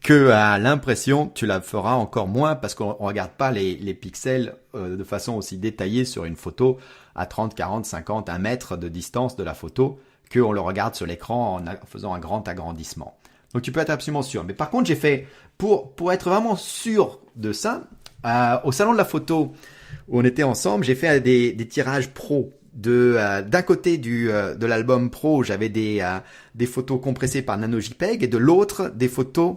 que à l'impression, tu la feras encore moins parce qu'on regarde pas les pixels de façon aussi détaillée sur une photo à 30, 40, 50, 1 mètre de distance de la photo qu'on le regarde sur l'écran en faisant un grand agrandissement. Donc tu peux être absolument sûr. Mais par contre, j'ai fait, pour être vraiment sûr de ça, au salon de la photo où on était ensemble, j'ai fait des tirages pro. D'un côté de l'album pro, j'avais des photos compressées par Nano JPEG et de l'autre, des photos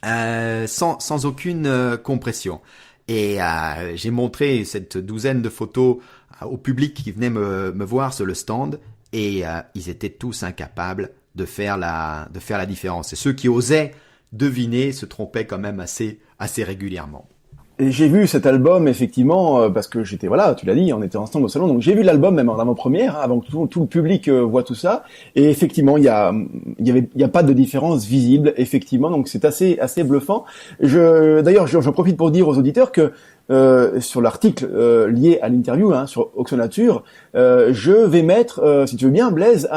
sans aucune compression. Et j'ai montré cette douzaine de photos au public qui venait me voir sur le stand et ils étaient tous incapables de faire la différence. Et ceux qui osaient deviner se trompaient quand même assez régulièrement. Et j'ai vu cet album effectivement parce que j'étais tu l'as dit, on était ensemble au salon, donc j'ai vu l'album même en avant-première avant que tout le public voit tout ça. Et effectivement, il y a pas de différence visible effectivement, donc c'est assez bluffant. D'ailleurs, j'en profite pour dire aux auditeurs que sur l'article lié à l'interview sur Oxonature, je vais mettre, si tu veux bien, Blaise,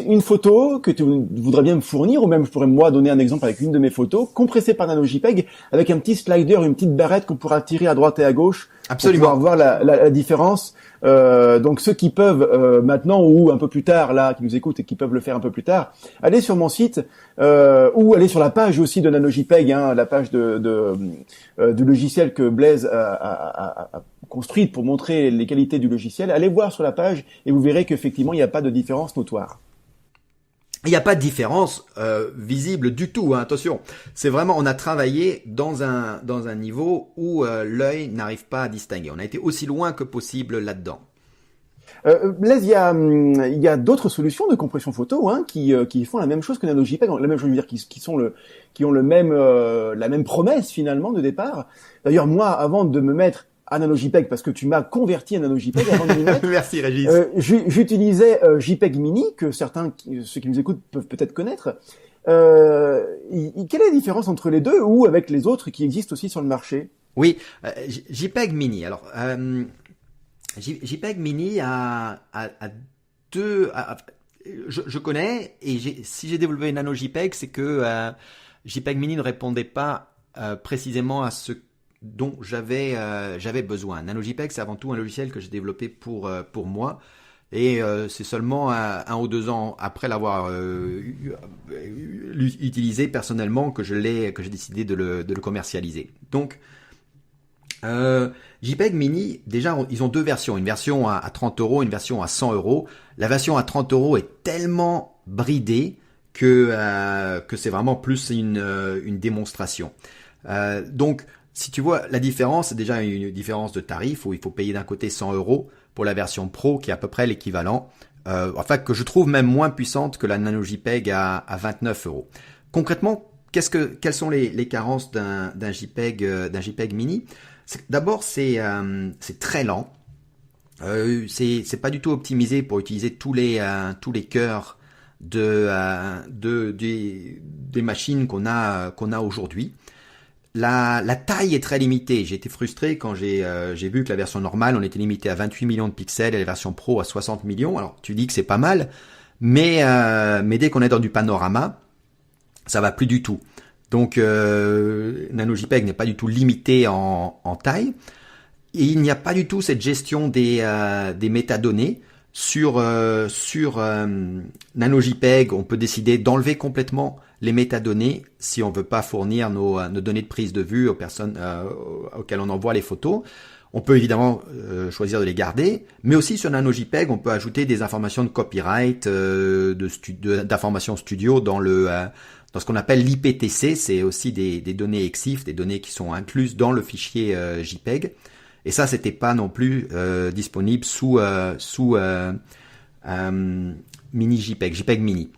une photo que tu voudrais bien me fournir, ou même je pourrais moi donner un exemple avec une de mes photos, compressée par Nano JPEG, avec un petit slider, une petite barrette qu'on pourra tirer à droite et à gauche. Absolument. Pour pouvoir voir la différence. Donc ceux qui peuvent maintenant ou un peu plus tard, là, qui nous écoutent et qui peuvent le faire un peu plus tard, allez sur mon site ou allez sur la page aussi de Nano JPEG, la page du logiciel que Blaise a construite pour montrer les qualités du logiciel. Allez voir sur la page et vous verrez qu'effectivement il n'y a pas de différence notoire. Il n'y a pas de différence visible du tout, attention. C'est vraiment, on a travaillé dans un niveau où l'œil n'arrive pas à distinguer. On a été aussi loin que possible là-dedans. Blaise, il y a d'autres solutions de compression photo qui font la même chose que Nano JPEG, la même chose, je veux dire, qui ont la même promesse finalement de départ. D'ailleurs, moi, avant de me mettre à Nano JPEG, parce que tu m'as converti à Nano JPEG avant de m'y mettre. Merci Régis. J'utilisais JPEG Mini, que ceux qui nous écoutent peuvent peut-être connaître. Quelle est la différence entre les deux ou avec les autres qui existent aussi sur le marché? Oui, JPEG Mini. Alors, JPEG Mini a deux. Je connais et si j'ai développé Nano JPEG, c'est que JPEG Mini ne répondait pas précisément à ce dont j'avais besoin. Nano JPEG, c'est avant tout un logiciel que j'ai développé pour moi. Et c'est seulement 1 ou 2 ans après l'avoir utilisé personnellement que j'ai décidé de le commercialiser. Donc JPEG Mini, déjà ils ont 2 versions, une version à 30 €, une version à 100 €. La version à 30 € est tellement bridée que c'est vraiment plus une démonstration. Donc si tu vois la différence, c'est déjà une différence de tarif où il faut payer d'un côté 100 € pour la version Pro qui est à peu près l'équivalent, que je trouve même moins puissante que la Nano JPEG à 29 €. Concrètement, quelles sont les carences d'un JPEG Mini? D'abord, c'est très lent. C'est pas du tout optimisé pour utiliser tous les cœurs des machines qu'on a aujourd'hui. La taille est très limitée. J'ai été frustré quand j'ai vu que la version normale, on était limité à 28 millions de pixels et la version Pro à 60 millions. Alors, tu dis que c'est pas mal, mais dès qu'on est dans du panorama, ça va plus du tout. Donc, Nano JPEG n'est pas du tout limité en taille. Et il n'y a pas du tout cette gestion des métadonnées. Sur Nano JPEG, on peut décider d'enlever complètement les métadonnées si on veut pas fournir nos données de prise de vue aux personnes auxquelles on envoie les photos. On peut évidemment choisir de les garder, mais aussi sur Nano JPEG, on peut ajouter des informations de copyright, d'informations studio dans ce qu'on appelle l'IPTC. C'est aussi des données EXIF, des données qui sont incluses dans le fichier JPEG. Et ça, c'était pas non plus disponible sous Mini JPEG Mini.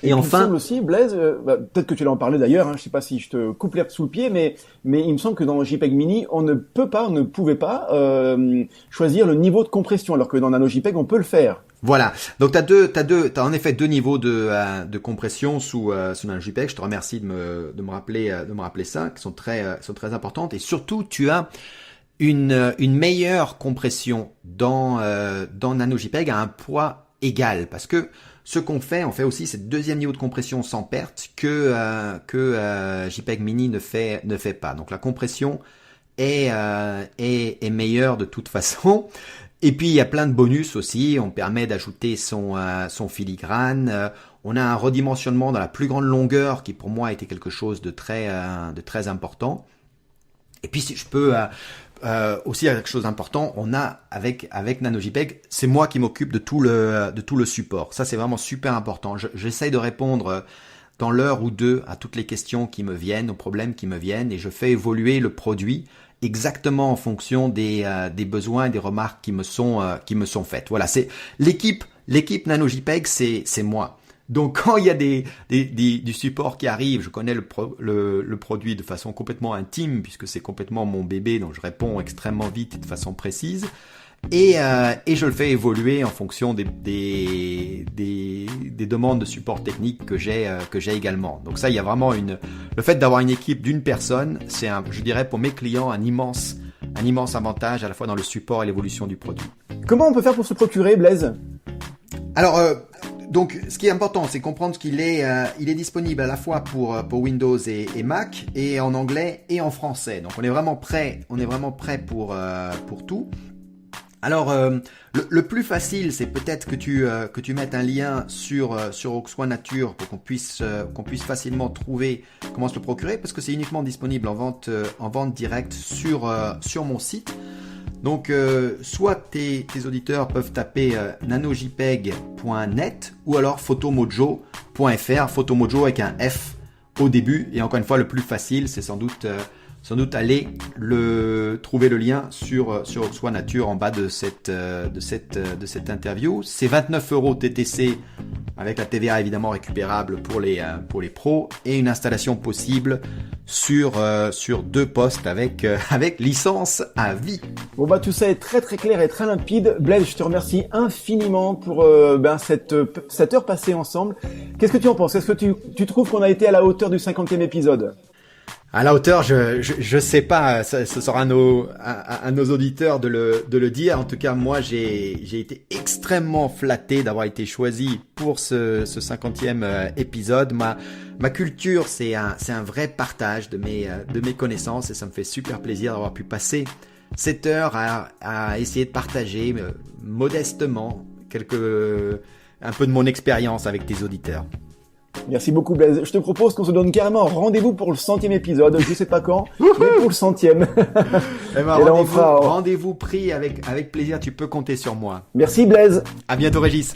Et enfin, il me semble aussi, Blaise, peut-être que tu l'as en parlé d'ailleurs, je sais pas si je te coupe l'herbe sous le pied, mais il me semble que dans JPEG Mini, on ne pouvait pas choisir le niveau de compression, alors que dans Nano JPEG, on peut le faire. Voilà. Donc t'as en effet deux niveaux de compression sous NanoJPEG. Je te remercie de me rappeler ça, qui sont très importantes. Et surtout, tu as une meilleure compression dans NanoJPEG à un poids égal, parce que ce qu'on fait, on fait aussi ce deuxième niveau de compression sans perte que JPEG Mini ne fait pas. Donc la compression est meilleure de toute façon. Et puis il y a plein de bonus aussi. On permet d'ajouter son filigrane. On a un redimensionnement dans la plus grande longueur qui pour moi a été quelque chose de très important. Et puis si je peux aussi quelque chose d'important, on a avec NanoJPEG, c'est moi qui m'occupe de tout le support. Ça c'est vraiment super important. J'essaye de répondre dans l'heure ou deux à toutes les questions qui me viennent, aux problèmes qui me viennent, et je fais évoluer le produit exactement en fonction des besoins et des remarques qui me sont faites. Voilà, c'est l'équipe NanoJPEG, c'est moi. Donc quand il y a du support qui arrive, je connais le produit de façon complètement intime puisque c'est complètement mon bébé, donc je réponds extrêmement vite et de façon précise. Et je le fais évoluer en fonction des demandes de support technique que j'ai également. Donc ça, il y a vraiment le fait d'avoir une équipe d'une personne, c'est je dirais pour mes clients un immense avantage à la fois dans le support et l'évolution du produit. Comment on peut faire pour se procurer, Blaise? Alors donc ce qui est important, c'est comprendre qu'il est disponible à la fois pour Windows et Mac, et en anglais et en français. Donc on est vraiment prêt pour tout. Alors, le plus facile, c'est peut-être que tu mettes un lien sur Auxois Nature pour qu'on puisse facilement trouver comment se le procurer, parce que c'est uniquement disponible en vente directe sur mon site. Donc, soit tes auditeurs peuvent taper nanojpeg.net ou alors photomojo.fr, photomojo avec un F au début. Et encore une fois, le plus facile, c'est sans doute aller trouver le lien sur Auxois Nature en bas de cette interview. C'est 29 € TTC avec la TVA évidemment récupérable pour les pros, et une installation possible sur 2 postes avec licence à vie. Bon bah tout ça est très très clair et très limpide. Blaise, je te remercie infiniment pour cette heure passée ensemble. Qu'est-ce que tu en penses? Est-ce que tu trouves qu'on a été à la hauteur du 50e épisode? À la hauteur, je sais pas, ce sera à nos auditeurs de le dire. En tout cas, moi, j'ai été extrêmement flatté d'avoir été choisi pour ce 50e épisode. Ma culture, c'est un vrai partage de mes connaissances, et ça me fait super plaisir d'avoir pu passer cette heure à essayer de partager modestement un peu de mon expérience avec tes auditeurs. Merci beaucoup, Blaise. Je te propose qu'on se donne carrément rendez-vous pour le 100e épisode. Je sais pas quand, mais pour le 100e. Rendez-vous pris avec plaisir. Tu peux compter sur moi. Merci, Blaise. À bientôt, Régis.